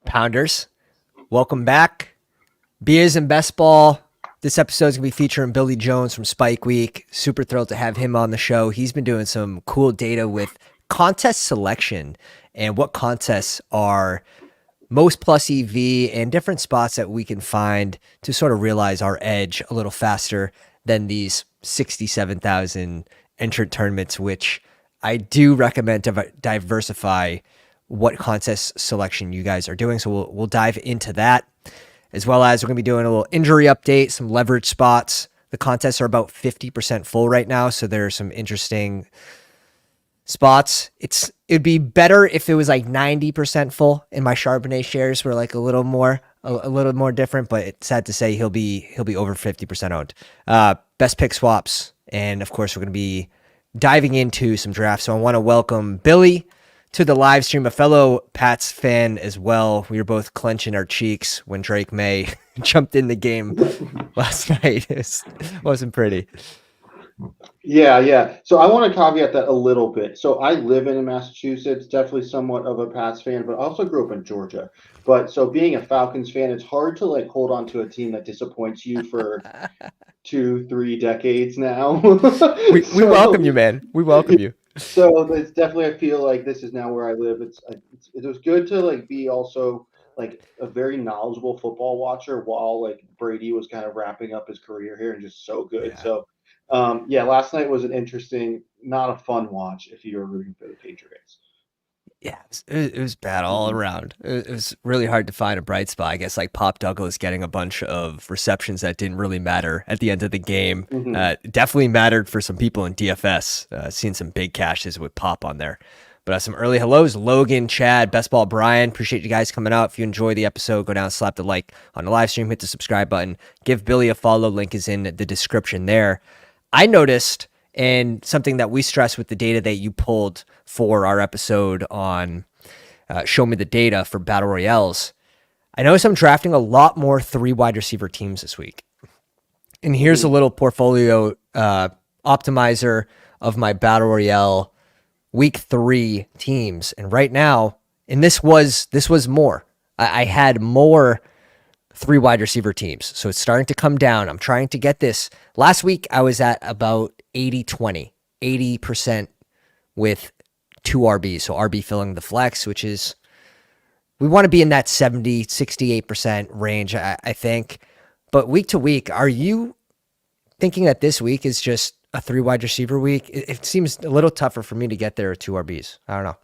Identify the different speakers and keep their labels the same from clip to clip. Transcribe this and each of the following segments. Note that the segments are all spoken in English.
Speaker 1: Pounders, welcome back. Beers and Bestball. This episode is going to be featuring Billy Jones from Spike Week. Super thrilled to have him on the show. He's been doing some cool data with contest selection and what contests are most plus EV and different spots that we can find to sort of realize our edge a little faster than these 67,000 entrant tournaments, which I do recommend to diversify what contest selection you guys are doing. So we'll dive into that, as well as we're going to be doing a little injury update, some leverage spots. The contests are about 50% full right now, so there are some interesting spots. It'd be better if it was like 90% full, and my Charbonnet shares were like a little more different, but it's sad to say he'll be over 50% owned. Best pick swaps, and of course we're going to be diving into some drafts. So I want to welcome Billy to the live stream, a fellow Pats fan as well. We were both clenching our cheeks when Drake May jumped in the game last night. It wasn't pretty.
Speaker 2: Yeah. So I want to caveat that a little bit. So I live in Massachusetts, definitely somewhat of a Pats fan, but also grew up in Georgia. But so being a Falcons fan, it's hard to like hold on to a team that disappoints you for 2-3 decades now.
Speaker 1: we welcome you, man. We welcome you.
Speaker 2: So it's definitely, I feel like this is now where I live. It was good to like be also like a very knowledgeable football watcher while like Brady was kind of wrapping up his career here and just so good.
Speaker 1: Yeah.
Speaker 2: So last night was an interesting, not a fun watch if you were rooting for the Patriots.
Speaker 1: Yeah, it was bad all around. It was really hard to find a bright spot. I guess like Pop Douglas getting a bunch of receptions that didn't really matter at the end of the game. Definitely mattered for some people in DFS. Seeing some big cashes with Pop on there. But some early hellos, Logan, Chad, Bestball, Brian. Appreciate you guys coming out. If you enjoy the episode, go down, slap the like on the live stream, hit the subscribe button, give Billy a follow. Link is in the description there. I noticed, and something that we stress with the data that you pulled for our episode on Show Me the Data for Battle Royales, I noticed I'm drafting a lot more 3 wide receiver teams this week. And here's a little portfolio optimizer of my Battle Royale week 3 teams. And right now, and this was more. I had more 3 wide receiver teams. So it's starting to come down. I'm trying to get this. Last week, I was at about 80-20, 80% with 2 RBs. So RB filling the flex, which is, we want to be in that 70, 68% range, I think. But week to week, are you thinking that this week is just a 3 wide receiver week? It seems a little tougher for me to get there at 2 RBs. I don't know.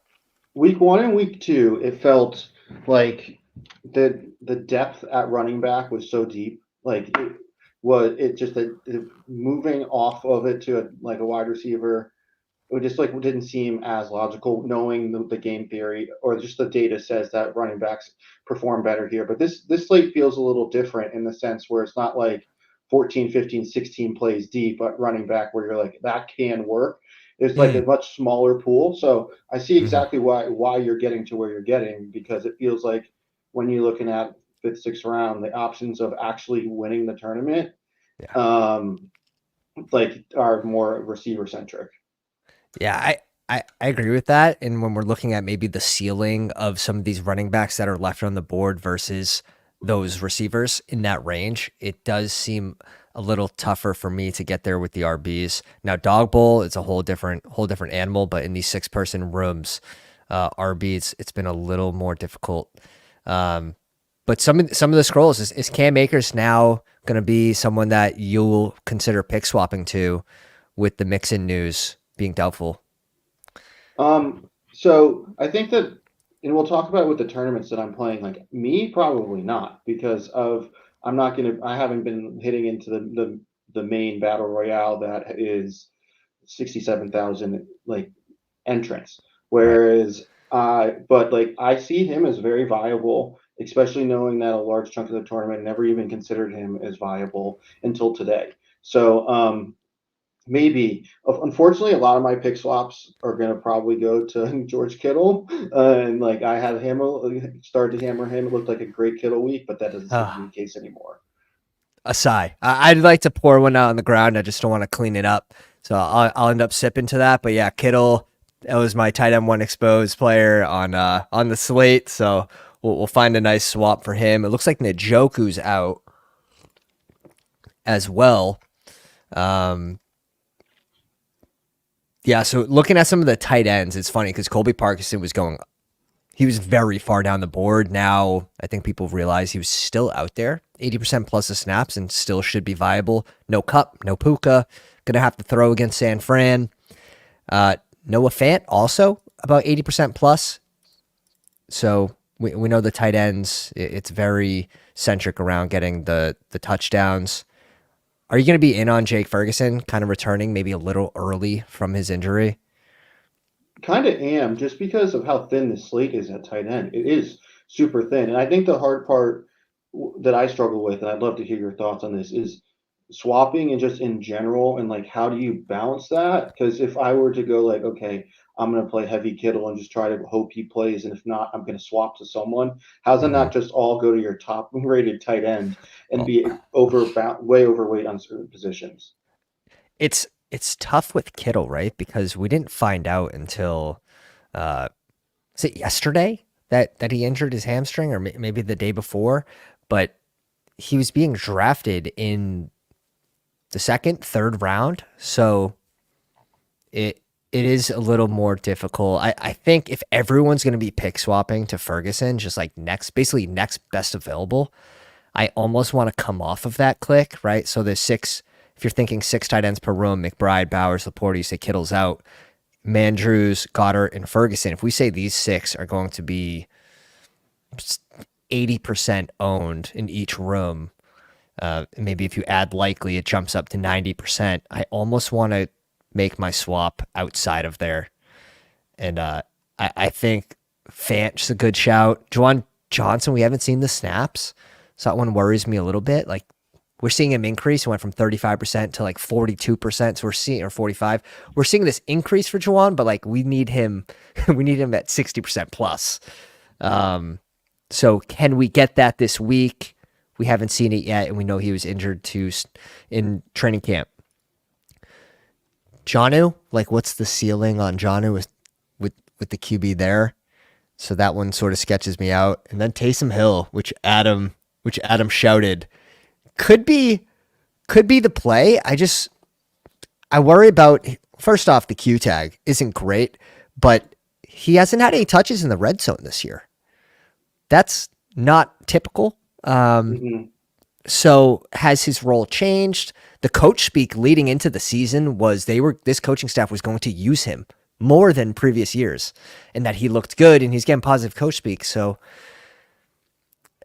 Speaker 2: Week 1 and week 2, it felt like the depth at running back was so deep. Like it just moving off of it to a wide receiver, it just like didn't seem as logical, knowing the game theory or just the data says that running backs perform better here. But this slate feels a little different in the sense where it's not like 14, 15, 16 plays deep at running back where you're like, that can work. It's like a much smaller pool. So I see exactly why you're getting to where you're getting, because it feels like when you're looking at 5th, 6th round, the options of actually winning the tournament are more receiver centric.
Speaker 1: Yeah, I agree with that. And when we're looking at maybe the ceiling of some of these running backs that are left on the board versus those receivers in that range, it does seem a little tougher for me to get there with the RBs. Now, Dog Bowl is a whole different animal, but in these 6-person rooms, RBs, it's been a little more difficult. But some of the scrolls, is Cam Akers now going to be someone that you'll consider pick swapping to with the Mixon news being doubtful?
Speaker 2: So I think that, and we'll talk about with the tournaments that I'm playing, like me, probably not, because I haven't been hitting into the main battle royale that is 67,000 like entrants. Whereas, but like I see him as very viable, especially knowing that a large chunk of the tournament never even considered him as viable until today. So, maybe. Unfortunately, a lot of my pick swaps are going to probably go to George Kittle. And like I had started to hammer him. It looked like a great Kittle week, but that doesn't seem to be the case anymore.
Speaker 1: A sigh. I'd like to pour one out on the ground. I just don't want to clean it up. So I'll end up sipping to that. But yeah, Kittle, that was my tight end 1 exposed player on the slate. So we'll find a nice swap for him. It looks like Njoku's out as well. Yeah, so looking at some of the tight ends, it's funny because Colby Parkinson he was very far down the board. Now I think people realize he was still out there, 80% plus of snaps, and still should be viable. No Cup, no Puka. Gonna have to throw against San Fran. Noah Fant also about 80% plus. So we know the tight ends. It's very centric around getting the touchdowns. Are you going to be in on Jake Ferguson, kind of returning maybe a little early from his injury?
Speaker 2: Kind of am, just because of how thin the slate is at tight end. It is super thin. And I think the hard part that I struggle with, and I'd love to hear your thoughts on this, is swapping and just in general, and like how do you balance that? Because if I were to go like, okay, I'm going to play heavy Kittle and just try to hope he plays, and if not, I'm going to swap to someone. How's that
Speaker 1: Mm-hmm.
Speaker 2: not just all go to your top rated tight end and
Speaker 1: Well,
Speaker 2: be way overweight on certain positions?
Speaker 1: it's tough with Kittle, right? Because we didn't find out until uh, is it yesterday that he injured his hamstring, or maybe the day before, but he was being drafted in the second, third round, so it is a little more difficult. I think if everyone's going to be pick swapping to Ferguson, just like basically next best available, I almost want to come off of that click, right? So there's six, if you're thinking six tight ends per room, McBride, Bowers, Laporte, you say Kittle's out, Mandrews, Goddard, and Ferguson. If we say these six are going to be 80% owned in each room, maybe if you add likely, it jumps up to 90%. I almost want to make my swap outside of there. And I think Fant's a good shout. Juwan Johnson, we haven't seen the snaps. So that one worries me a little bit. Like we're seeing him increase. He went from 35% to like 42%. So we're seeing, or 45. We're seeing this increase for Juwan, but like we need him, we need him at 60% plus. So can we get that this week? We haven't seen it yet, and we know he was injured too in training camp. Jonnu, like what's the ceiling on Jonnu with the QB there? So that one sort of sketches me out. And then Taysom Hill, which Adam shouted, could be the play. I worry about, first off, the Q tag isn't great, but he hasn't had any touches in the red zone this year. That's not typical.
Speaker 2: Mm-hmm.
Speaker 1: So has his role changed? The coach speak leading into the season was this coaching staff was going to use him more than previous years, and that he looked good and he's getting positive coach speak. So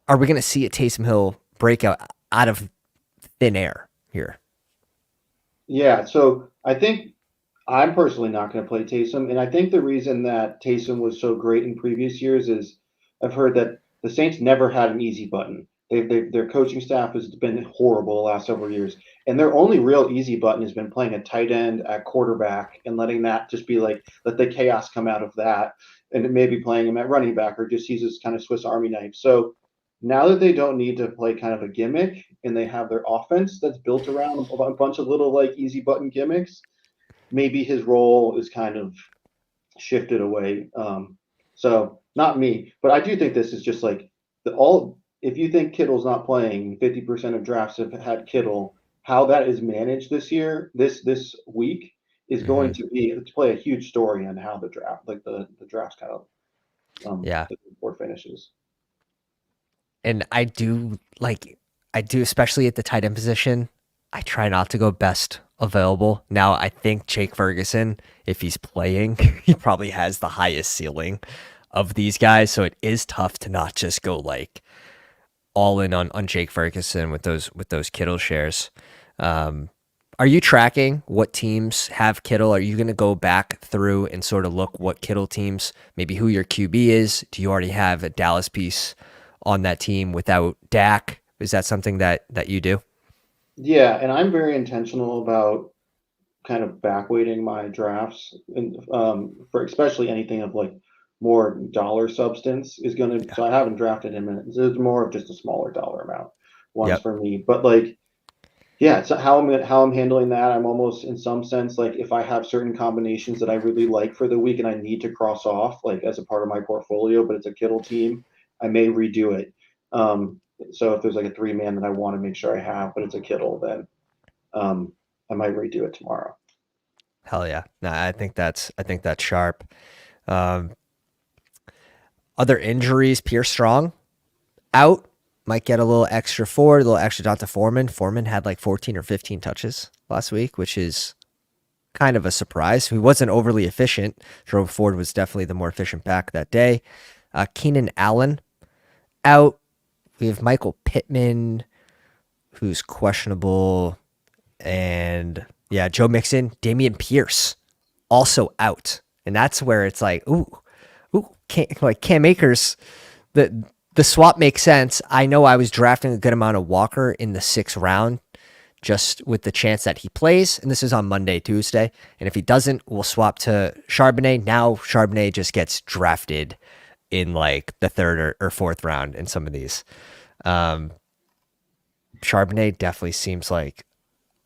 Speaker 1: are we going to see a Taysom Hill breakout out of thin air here?
Speaker 2: Yeah, so I think I'm personally not going to play Taysom, and I think the reason that Taysom was so great in previous years is I've heard that the Saints never had an easy button. Their coaching staff has been horrible the last several years, and their only real easy button has been playing a tight end at quarterback and letting that just be like let the chaos come out of that, and maybe playing him at running back or just use his kind of Swiss Army knife. So now that they don't need to play kind of a gimmick and they have their offense that's built around a bunch of little like easy button gimmicks, maybe his role is kind of shifted away. So not me, but I do think this is just like the all. If you think Kittle's not playing, 50% of drafts have had Kittle. How that is managed this year, this week, is
Speaker 1: Mm-hmm.
Speaker 2: going to play a huge story on how the draft, like the draft kind of
Speaker 1: Yeah.
Speaker 2: the board finishes.
Speaker 1: And I do, especially at the tight end position. I try not to go best available. Now, I think Jake Ferguson, if he's playing, he probably has the highest ceiling of these guys. So it is tough to not just go like all in on Jake Ferguson with those Kittle shares. Are you tracking what teams have Kittle? Are you going to go back through and sort of look what Kittle teams, maybe who your QB is? Do you already have a Dallas piece on that team without Dak? Is that something that you do?
Speaker 2: Yeah, and I'm very intentional about kind of backweighting my drafts, and for especially anything of like more dollar substance is going to.
Speaker 1: Yeah.
Speaker 2: So I haven't drafted him, and it's more of just a smaller dollar amount ones
Speaker 1: Yep.
Speaker 2: for me. But like, yeah, so how I'm handling that, I'm almost in some sense like if I have certain combinations that I really like for the week and I need to cross off like as a part of my portfolio, but it's a Kittle team. I may redo it. So if there's like a 3-man that I want to make sure I have, but it's a Kittle, then I might redo it tomorrow.
Speaker 1: Hell yeah. No, I think that's sharp. Um, Other injuries, Pierce Strong out. Might get a little extra forward, a little extra dot to Foreman. Foreman had like 14 or 15 touches last week, which is kind of a surprise. He wasn't overly efficient. Jerome Ford was definitely the more efficient back that day. Keenan Allen out. We have Michael Pittman, who's questionable. And yeah, Joe Mixon, Damian Pierce, also out. And that's where it's like, like Cam Akers, the swap makes sense. I know I was drafting a good amount of Walker in the 6th round, just with the chance that he plays. And this is on Monday, Tuesday. And if he doesn't, we'll swap to Charbonnet. Now Charbonnet just gets drafted in like the 3rd or 4th round in some of these. Charbonnet definitely seems like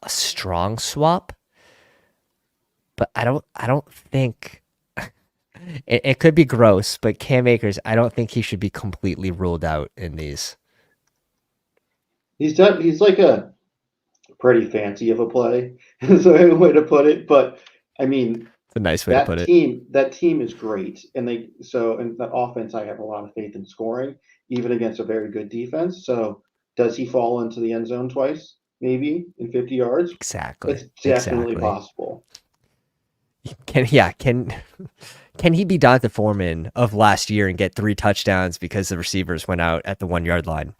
Speaker 1: a strong swap, but I don't think it could be gross, but Cam Akers, I don't think he should be completely ruled out in these.
Speaker 2: He's like a pretty fancy of a play, is a way to put it. But I mean,
Speaker 1: It's a nice way to put it.
Speaker 2: that team is great, and and the offense, I have a lot of faith in scoring, even against a very good defense. So does he fall into the end zone twice, maybe in 50 yards?
Speaker 1: Exactly.
Speaker 2: It's definitely
Speaker 1: Exactly.
Speaker 2: possible.
Speaker 1: Can he be Donta Foreman of last year and get 3 touchdowns because the receivers went out at the 1-yard line?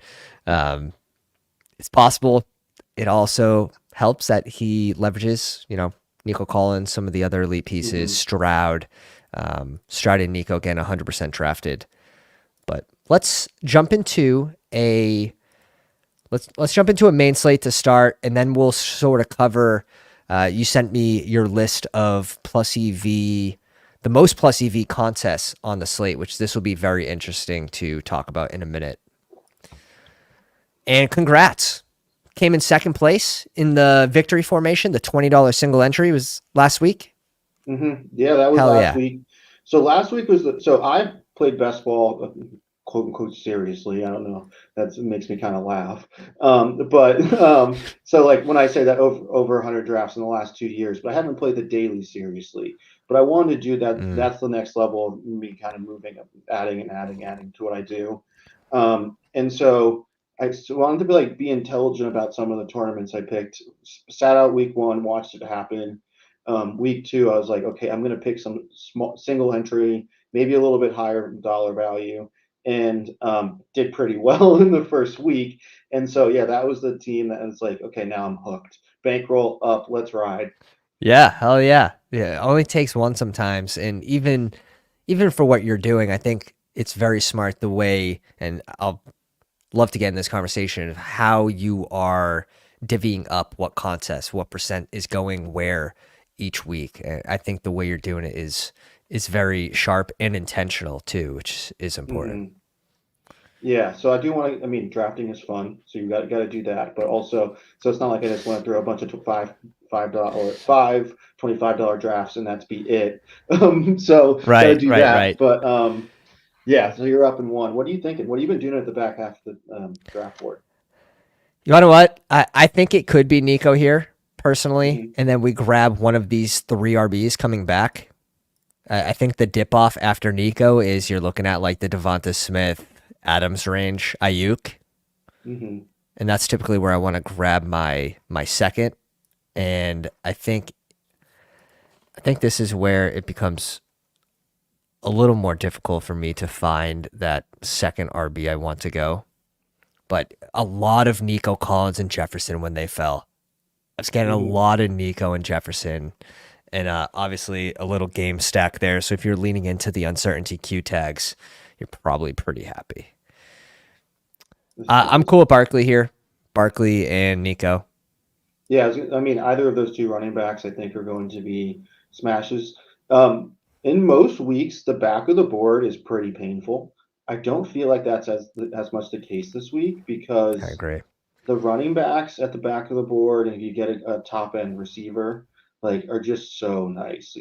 Speaker 1: It's possible. It also helps that he leverages, Nico Collins, some of the other elite pieces, Stroud, Stroud and Nico again, 100% drafted. But let's jump into a main slate to start, and then we'll sort of cover. You sent me your list of plus EV, the most plus EV contests on the slate, which this will be very interesting to talk about in a minute. And congrats. Came in 2nd place in the victory formation. The $20 single entry was last week.
Speaker 2: Yeah, that was
Speaker 1: Hell
Speaker 2: last
Speaker 1: yeah.
Speaker 2: week. So last week was so I played Bestball, quote unquote, seriously. I don't know. That makes me kind of laugh. So like when I say that over 100 drafts in the last 2 years, but I haven't played the daily seriously. But I wanted to do that. That's the next level of me kind of moving up, adding to what I do. And so I wanted to be intelligent about some of the tournaments I picked. Sat out week 1, watched it happen. Week 2, I was like, okay, I'm going to pick some small single entry, maybe a little bit higher dollar value, and did pretty well in the first week. And so, yeah, that was the team that was like, okay, now I'm hooked. Bankroll up, let's ride.
Speaker 1: Yeah, hell yeah. Yeah, it only takes one sometimes. And even for what you're doing, I think it's very smart the way, and I'll love to get in this conversation of how you are divvying up what contest, what percent is going where each week. And I think the way you're doing it is very sharp and intentional too, which is important.
Speaker 2: Yeah, so I do want to. I mean, drafting is fun, so you got to do that. But also, so it's not like I just want to throw a bunch of five $25 drafts and that's be it. So got to
Speaker 1: Right,
Speaker 2: do
Speaker 1: right,
Speaker 2: that.
Speaker 1: right.
Speaker 2: But yeah. So you're up in 1. What are you thinking? What have you been doing at the back half of the draft board?
Speaker 1: You know what? I think it could be Nico here personally, and then we grab one of these 3 RBs coming back. I think the dip off after Nico is you're looking at like the Devonta Smith, Adams range, Ayuk, and that's typically where I want to grab my second. And I think this is where it becomes a little more difficult for me to find that second RB I want to go. But a lot of Nico Collins and Jefferson when they fell. I was getting a lot of Nico and Jefferson, and obviously a little game stack there. So if you're leaning into the uncertainty Q tags, you're probably pretty happy. I'm cool with Barkley here. Barkley and Nico.
Speaker 2: Yeah, I mean, either of those 2 running backs, I think, are going to be smashes. In most weeks, the back of the board is pretty painful. I don't feel like that's as much the case this week
Speaker 1: I
Speaker 2: because
Speaker 1: agree.
Speaker 2: the running backs at the back of the board, and if you get a top end receiver, like are just so nice.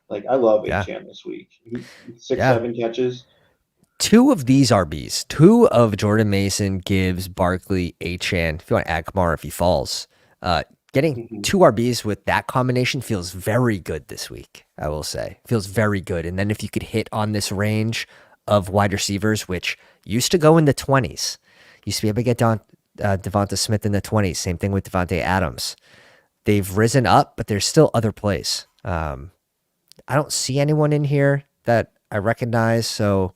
Speaker 2: Like I love
Speaker 1: Yeah.
Speaker 2: Achane this week. 6,
Speaker 1: Yeah.
Speaker 2: 7 catches.
Speaker 1: two of these RBs, two of Jordan Mason, Gibbs, Barkley, Achan. If you want to add Kamara if he falls, getting
Speaker 2: Mhm.
Speaker 1: two RBs with that combination feels very good this week. I will say feels very good. And then if you could hit on this range of wide receivers, which used to go in the 20s, used to be able to get down Devonta Smith in the 20s. Same thing with Devontae Adams. They've risen up, but there's still other plays. I don't see anyone in here that I recognize. So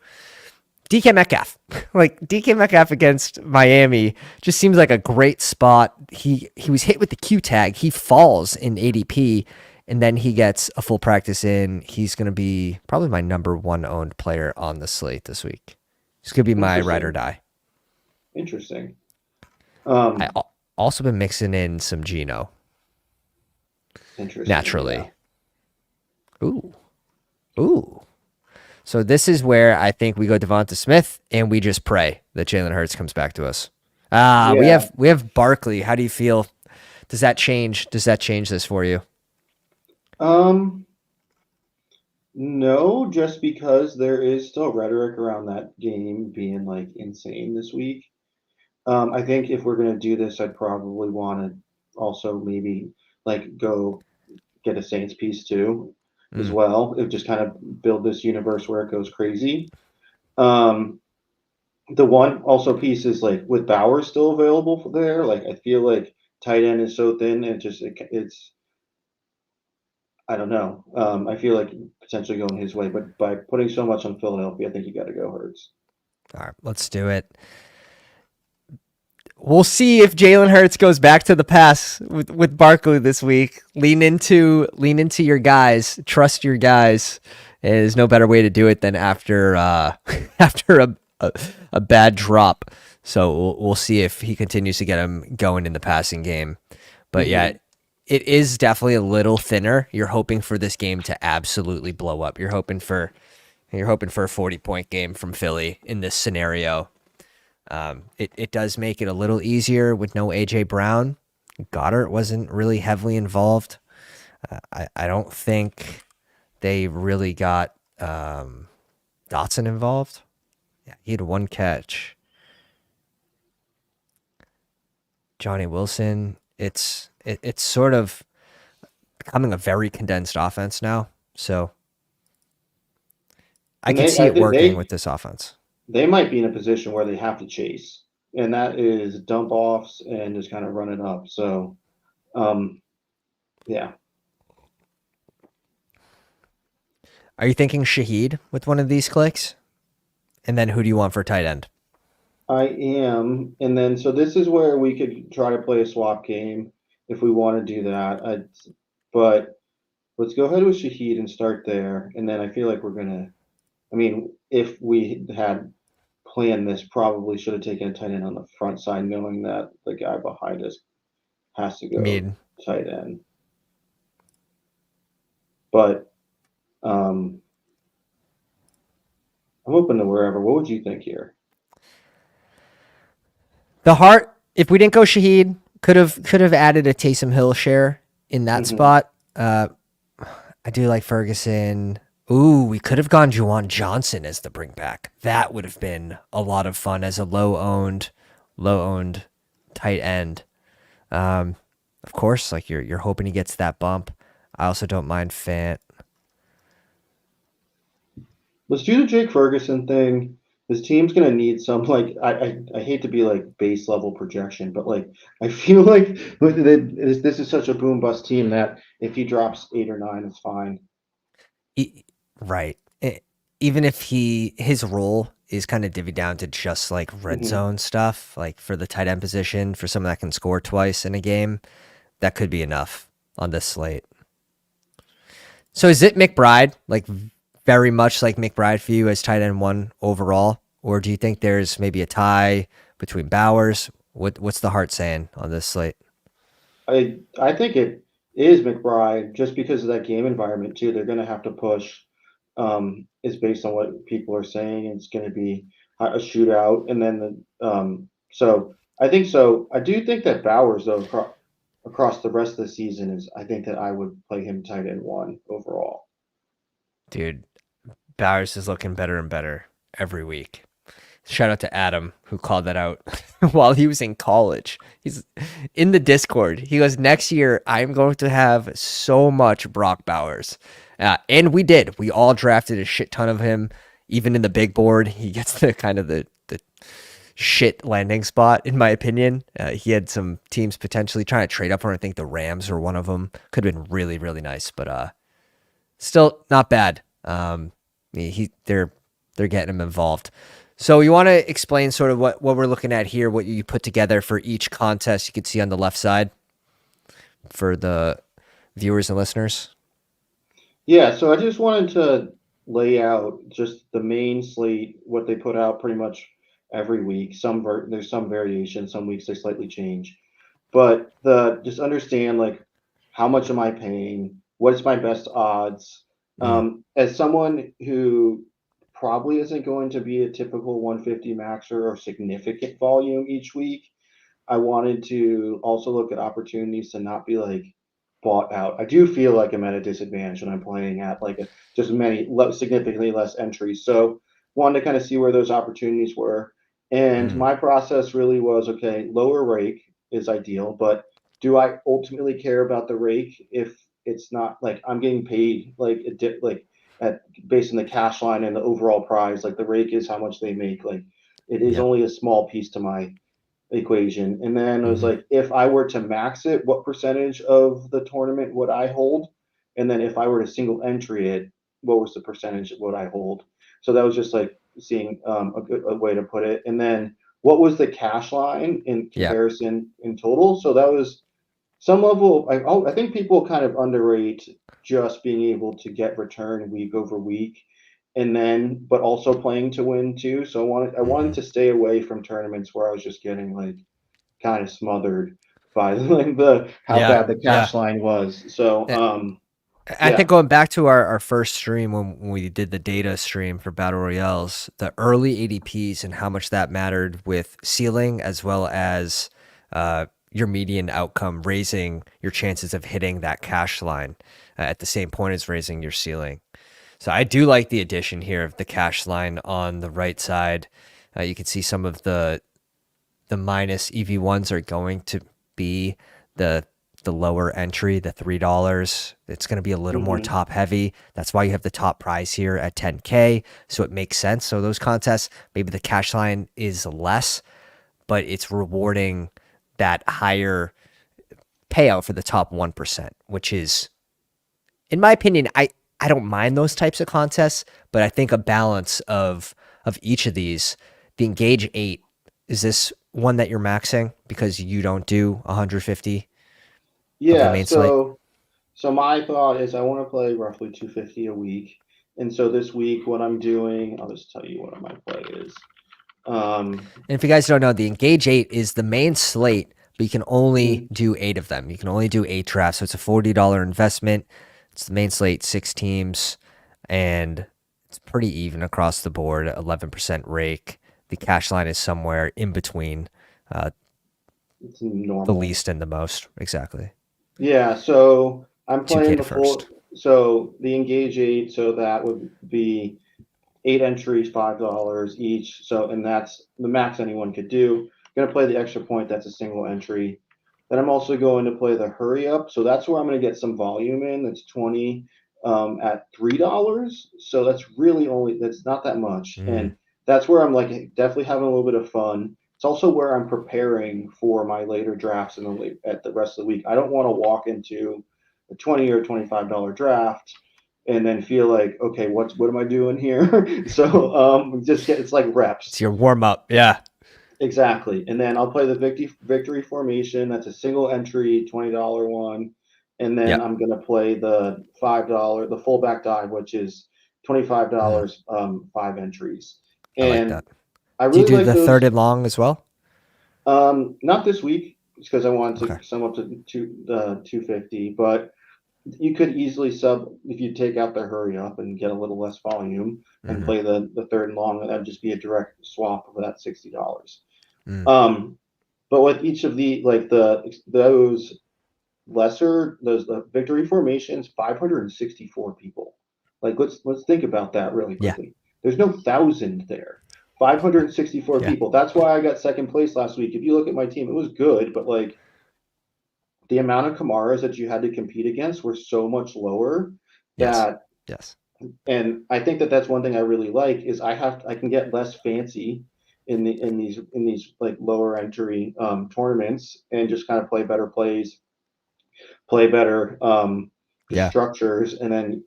Speaker 1: DK Metcalf, like DK Metcalf against Miami, just seems like a great spot. He was hit with the Q tag. He falls in ADP, and then he gets a full practice in. He's going to be probably my number one owned player on the slate this week. He's going to be my ride or
Speaker 2: Interesting.
Speaker 1: die.
Speaker 2: Interesting.
Speaker 1: I
Speaker 2: Um,
Speaker 1: also been mixing in some Geno
Speaker 2: Interesting. Yeah.
Speaker 1: naturally. Ooh, ooh. So this is where I think we go Devonta Smith and we just pray that Jalen Hurts comes back to us. We
Speaker 2: Yeah.
Speaker 1: have Barkley. How do you feel? Does that change? Does that change this for you?
Speaker 2: Um, no, just because there is still rhetoric around that game being like insane this week. I think if we're gonna do this, I'd probably want to also maybe like go get a Saints piece too, as
Speaker 1: Mm.
Speaker 2: well. It just kind of build this universe where it goes crazy. Um, the one also piece is like with Bowers still available for there. Like I feel like tight end is so thin, and it's I don't know. I feel like potentially going his way, but by putting so much on Philadelphia, I think you got to go Hurts.
Speaker 1: All right, let's do it. We'll see if Jalen Hurts goes back to the pass with Barkley this week. Lean into your guys. Trust your guys. There's no better way to do it than after after a bad drop. So we'll see if he continues to get him going in the passing game. But yeah,
Speaker 2: Mm-hmm.
Speaker 1: it is definitely a little thinner. You're hoping for this game to absolutely blow up. You're hoping for a 40-point game from Philly in this scenario. It does make it a little easier with no AJ Brown. Goddard wasn't really heavily involved. I don't think they really got Dotson involved. Yeah, he had one catch. Johnny Wilson. It's sort of becoming a very condensed offense now. So I
Speaker 2: And
Speaker 1: could
Speaker 2: they,
Speaker 1: see
Speaker 2: I
Speaker 1: it
Speaker 2: think
Speaker 1: working with this offense.
Speaker 2: they might be in a position where they have to chase, and that is dump offs and just kind of run it up. So, um, yeah,
Speaker 1: Are you thinking Shaheed with one of these clicks? And then who do you want for tight end?
Speaker 2: I am. And then so this is where we could try to play a swap game if we want to do that. But let's go ahead with Shahid and start there. And then I feel like we're gonna. I mean, if we had planned this, probably should have taken a tight end on the front side, knowing that the guy behind us has to
Speaker 1: I
Speaker 2: go
Speaker 1: mean,
Speaker 2: tight end. But um, I'm open to wherever. What would you think here?
Speaker 1: the heart. If we didn't go Shaheed, could have added a Taysom Hill share in that
Speaker 2: Hmm.
Speaker 1: spot. I do like Ferguson. Ooh, we could have gone Juwan Johnson as the bring back. That would have been a lot of fun as a low owned tight end. Um, of course, like you're hoping he gets that bump. I also don't mind Fant.
Speaker 2: Let's do the Jake Ferguson thing. His team's gonna need some like I hate to be like base level projection, but like I feel like this is such a boom bust team that if he drops 8 or 9, it's fine.
Speaker 1: E- right. Even if his role is kind of divvied down to just like red
Speaker 2: Hmm.
Speaker 1: zone stuff, like for the tight end position, for someone that can score twice in a game, that could be enough on this slate. So is it McBride, like very much like McBride for you as tight end one overall, or do you think there's maybe a tie between Bowers? What's the heart saying on this slate?
Speaker 2: I think it is McBride just because of that game environment too. They're gonna have to push. Is based on what people are saying. It's gonna be a shootout, and then so I think so. I do think that Bowers though across the rest of the season is. I think that I would play him tight end one overall.
Speaker 1: Dude, Bowers is looking better and better. every week. Shout out to Adam who called that out while he was in college. He's in the Discord. He goes, "Next year I'm going to have so much Brock Bowers," and we did. We all drafted a shit ton of him. Even in the big board, he gets the kind of the shit landing spot, in my opinion. He had some teams potentially trying to trade up for him. I think the Rams were one of them. Could have been really, really nice, but still not bad. They're getting him involved. So you want to explain sort of what we're looking at here, what you put together for each contest you can see on the left side for the viewers and listeners?
Speaker 2: Yeah, so I just wanted to lay out just the main slate, what they put out pretty much every week. There's some variation, some weeks they slightly change, but just understand like how much am I paying? What's my best odds? As someone who probably isn't going to be a typical 150 maxer or significant volume each week, I wanted to also look at opportunities to not be like bought out. I do feel like I'm at a disadvantage when I'm playing at like just significantly less entries. So wanted to kind of see where those opportunities were. And my process really was okay, lower rake is ideal, but do I ultimately care about the rake if it's not like I'm getting paid like at based on the cash line and the overall prize, like the rake is how much they make. Like it is
Speaker 1: Yep.
Speaker 2: only a small piece to my equation. And then it was
Speaker 1: Mm-hmm.
Speaker 2: like, if I were to max it, what percentage of the tournament would I hold? And then if I were to single entry it, what was the percentage would I hold? So that was just like seeing a way to put it. And then what was the cash line in
Speaker 1: Yeah.
Speaker 2: comparison in total? So that was some level. I think people kind of underrate just being able to get return week over week, and then but also playing to win too. So I
Speaker 1: Mm-hmm.
Speaker 2: wanted to stay away from tournaments where I was just getting like kind of smothered by like the how
Speaker 1: Yeah.
Speaker 2: bad the
Speaker 1: Yeah.
Speaker 2: cash line was. So
Speaker 1: I think
Speaker 2: yeah.
Speaker 1: going back to our first stream when we did the data stream for Battle Royales, the early ADPs and how much that mattered with ceiling as well as your median outcome, raising your chances of hitting that cash line at the same point as raising your ceiling. So I do like the addition here of the cash line on the right side. You can see some of the minus EV1s are going to be the lower entry, the $3. It's going to be a little more
Speaker 2: Hmm.
Speaker 1: top heavy. That's why you have the top prize here at 10K. So it makes sense. So those contests, maybe the cash line is less, but it's rewarding that higher payout for the top 1%, which is, in my opinion, I don't mind those types of contests, but I think a balance of each of these, the engage 8, is this one that you're maxing because you don't do 150 of the
Speaker 2: Yeah,
Speaker 1: main slate?
Speaker 2: so my thought is I want to play roughly 250 a week. And so this week what I'm doing, I'll just tell you what my play is.
Speaker 1: And if you guys don't know, the engage 8 is the main slate, but you can only
Speaker 2: Mhm.
Speaker 1: do 8 of them. You can only do 8 drafts, so it's a $40 investment. It's the main slate, 6 teams, and it's pretty even across the board, 11% rake. The cash line is somewhere in between uh,
Speaker 2: It's
Speaker 1: the
Speaker 2: normal.
Speaker 1: least and the most. Exactly.
Speaker 2: Yeah, so I'm playing
Speaker 1: 2K to
Speaker 2: the
Speaker 1: first.
Speaker 2: so the engage eight, so that would be eight entries, $5 each. So, and that's the max anyone could do. Going to play the extra point, that's a single entry. Then I'm also going to play the hurry up. So that's where I'm going to get some volume in. That's 20 at $3. So that's really that's not that much.
Speaker 1: Mm,
Speaker 2: And that's where I'm like definitely having a little bit of fun. It's also where I'm preparing for my later drafts at the rest of the week. I don't want to walk into a $20 or $25 draft and then feel like, okay, what am I doing here? So just get it's like
Speaker 1: it's
Speaker 2: reps.
Speaker 1: your warm up. Yeah.
Speaker 2: Exactly. And then I'll play the victory formation. That's a single entry $20 one. And then
Speaker 1: Yep.
Speaker 2: I'm gonna play the $5, the fullback dive, which is
Speaker 1: Mm,
Speaker 2: $25, 5 entries.
Speaker 1: I like
Speaker 2: And
Speaker 1: that.
Speaker 2: I
Speaker 1: Do you
Speaker 2: really
Speaker 1: do
Speaker 2: like
Speaker 1: the third
Speaker 2: those.
Speaker 1: and long as well?
Speaker 2: Not this week because I wanted
Speaker 1: Okay.
Speaker 2: to sum up to 250, but you could easily sub if you take out the hurry up and get a little less volume and
Speaker 1: Mm-hmm.
Speaker 2: play the third and long. That'd just be a direct swap of that $60.
Speaker 1: Mm,
Speaker 2: Um, but with each of those those the victory formations, 564 people. Like let's think about that really
Speaker 1: yeah.
Speaker 2: quickly. There's no 1,000 there. 564
Speaker 1: Yeah.
Speaker 2: people. That's why I got second place last week. If you look at my team, it was good, but like the amount of Kamaras that you had to compete against were so much lower
Speaker 1: Yes.
Speaker 2: that,
Speaker 1: Yes.
Speaker 2: and I think that that's one thing I really like is I can get less fancy in these like lower entry tournaments and just kind of play better plays, play better just
Speaker 1: Yeah.
Speaker 2: structures, and then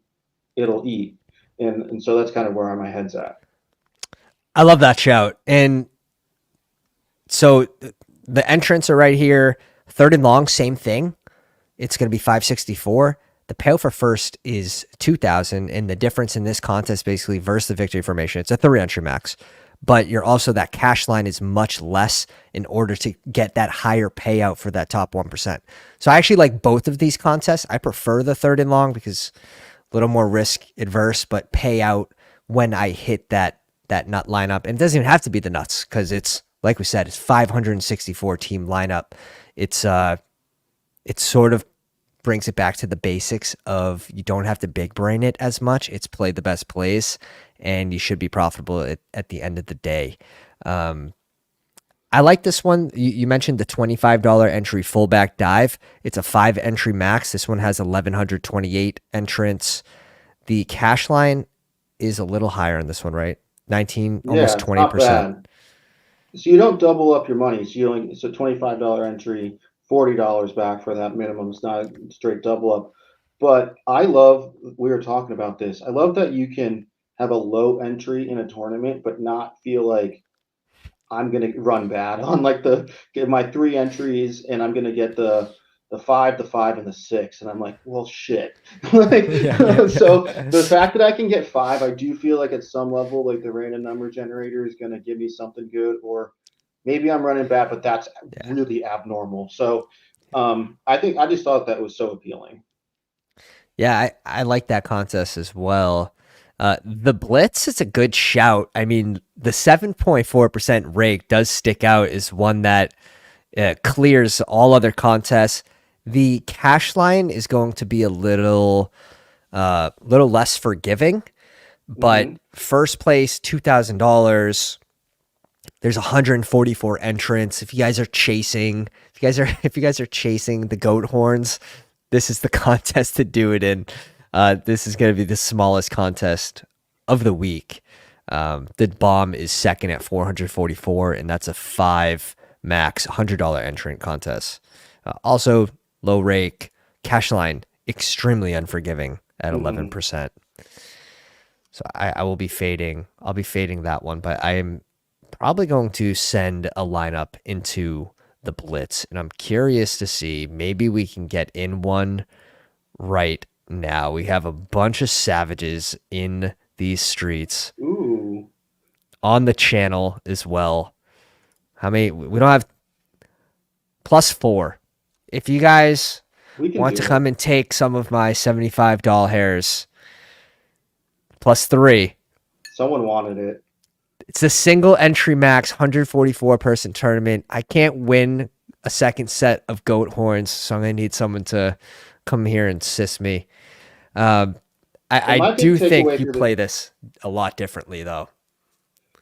Speaker 2: it'll eat. And so that's kind of where my head's at.
Speaker 1: I love that shout. And so the entrants are right here. Third and long, same thing. It's going to be 564. The payout for first is 2,000, and the difference in this contest basically versus the victory formation. It's a 3 entry max, but you're also that cash line is much less in order to get that higher payout for that top 1%. So I actually like both of these contests. I prefer the third and long because a little more risk adverse, but payout when I hit that nut lineup. And it doesn't even have to be the nuts because it's like we said, it's 564 team lineup. It sort of brings it back to the basics of you don't have to big brain it as much. It's play the best plays, and you should be profitable at the end of the day. I like this one. You mentioned the $25 entry fullback dive. It's a 5 entry max. This one has 1,128 entrants. The cash line is a little higher in this one, right? 19,
Speaker 2: Yeah,
Speaker 1: almost
Speaker 2: it's not
Speaker 1: 20%.
Speaker 2: bad. So you don't double up your money. So you only it's a $25 entry, $40 back for that minimum. It's not a straight double up. But I love we were talking about this. I love that you can have a low entry in a tournament, but not feel like I'm gonna run bad on like the get my 3 entries and I'm gonna get the 5, the 5, and the 6. And I'm like, well shit. Like
Speaker 1: Yeah, yeah,
Speaker 2: so
Speaker 1: yeah.
Speaker 2: the fact that I can get 5, I do feel like at some level, like the random number generator is gonna give me something good, or maybe I'm running bad, but that's
Speaker 1: Yeah.
Speaker 2: really abnormal. So I think I just thought that was so appealing.
Speaker 1: Yeah, I like that contest as well. The Blitz is a good shout. I mean, the 7.4% rake does stick out as one that clears all other contests. The cash line is going to be a little less forgiving, but
Speaker 2: Mm-hmm.
Speaker 1: first place $2,000. There's 144 entrants. If you guys are chasing, if you guys are chasing the goat horns, this is the contest to do it in. This is going to be the smallest contest of the week. The bomb is second at 444, and that's a 5 max $100 entrant contest. Also, low rake, cash line, extremely unforgiving at
Speaker 2: Mm-hmm.
Speaker 1: 11%. So I will be fading. I'll be fading that one, but I am probably going to send a lineup into the Blitz, and I'm curious to see maybe we can get in one right now. We have a bunch of savages in these streets
Speaker 2: Ooh,
Speaker 1: on the channel as well. How many? We don't have +4. If you guys
Speaker 2: we can
Speaker 1: want to
Speaker 2: do it.
Speaker 1: come and take some of my $75 hairs, +3.
Speaker 2: Someone wanted it.
Speaker 1: It's a single entry max 144 person tournament. I can't win a second set of goat horns, so I'm gonna need someone to come here and assist me. Um,
Speaker 2: So
Speaker 1: I
Speaker 2: my big
Speaker 1: do think
Speaker 2: takeaway
Speaker 1: you
Speaker 2: for the
Speaker 1: play this a lot differently, though.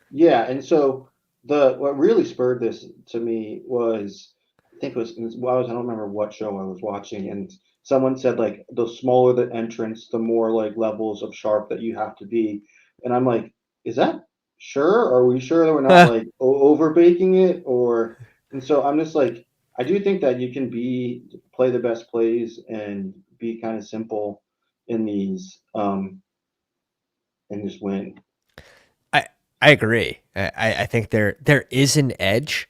Speaker 2: Yeah, and so the what really spurred this to me was I think I don't remember what show I was watching, and someone said like the smaller the entrance, the more like levels of sharp that you have to be, and I'm like, is that sure? Are we sure that we're not like over baking it, or? And so I'm just like, I do think that you can play the best plays and be kind of simple in these and just win.
Speaker 1: I I agree. I think there is an edge,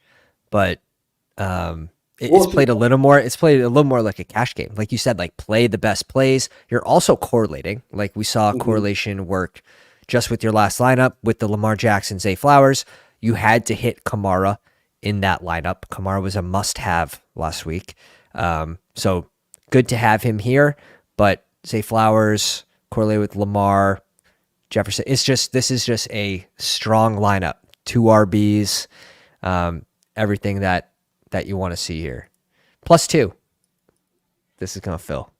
Speaker 1: but it's
Speaker 2: Well,
Speaker 1: played a little more. It's played a little more like a cash game, like you said. Like play the best plays. You're also correlating. Like we saw
Speaker 2: mhm,
Speaker 1: correlation work just with your last lineup with the Lamar Jackson, Zay Flowers. You had to hit Kamara in that lineup. Kamara was a must-have last week, so good to have him here. But Zay Flowers correlated with Lamar Jefferson. This is just a strong lineup. 2 RBs, everything that you want to see here. +2. This is gonna fill.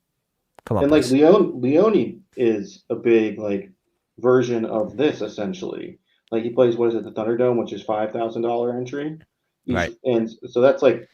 Speaker 1: Come on,
Speaker 2: and like
Speaker 1: boys.
Speaker 2: Leone is a big like version of this essentially. Like he plays, what is it, the Thunderdome, which is $5,000 entry each,
Speaker 1: Right.
Speaker 2: and so that's like,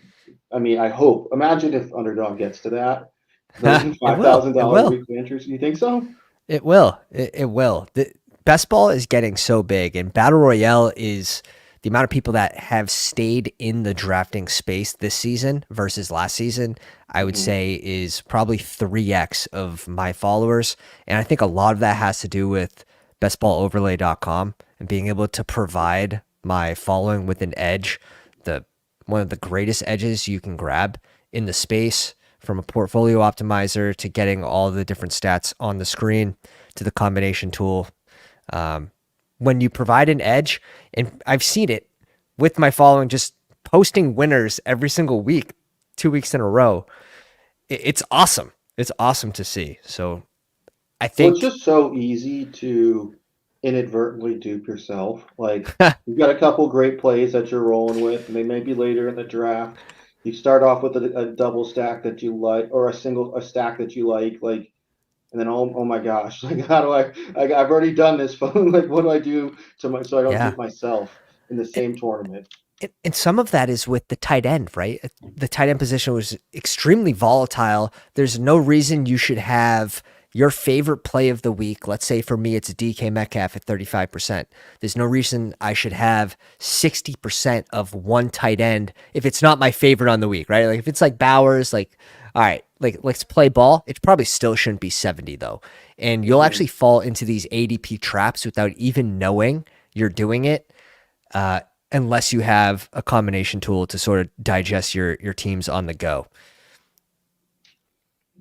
Speaker 2: I mean, I hope. Imagine if Underdog gets to that, the
Speaker 1: It
Speaker 2: five
Speaker 1: will.
Speaker 2: thousand
Speaker 1: It
Speaker 2: dollar
Speaker 1: will.
Speaker 2: weekly entries. You think so?
Speaker 1: It will. It will. The best ball is getting so big, and battle royale is the amount of people that have stayed in the drafting space this season versus last season. I would
Speaker 2: Hmm.
Speaker 1: say is probably 3x of my followers, and I think a lot of that has to do with bestballoverlay.com and being able to provide my following with an edge, the one of the greatest edges you can grab in the space, from a portfolio optimizer to getting all the different stats on the screen to the combination tool. When you provide an edge, and I've seen it with my following, just posting winners every single week, 2 weeks in a row. It's awesome. It's awesome to see. So I
Speaker 2: Well, it's
Speaker 1: think,
Speaker 2: just so easy to inadvertently dupe yourself. Like you've got a couple great plays that you're rolling with, and they may be later in the draft. You start off with a double stack that you like, or a stack that you like, and then oh my gosh, like how do I've already done this phone. Like what do I do to my so I don't
Speaker 1: yeah.
Speaker 2: dupe myself in the same tournament?
Speaker 1: And some of that is with the tight end, right? The tight end position was extremely volatile. There's no reason you should have your favorite play of the week. Let's say for me, it's a DK Metcalf at 35%. There's no reason I should have 60% of one tight end if it's not my favorite on the week, right? Like if it's like Bowers, like, all right, like let's play ball. It probably still shouldn't be 70 though. And you'll
Speaker 2: Hmm.
Speaker 1: actually fall into these ADP traps without even knowing you're doing it, uh, unless you have a combination tool to sort of digest your teams on the go.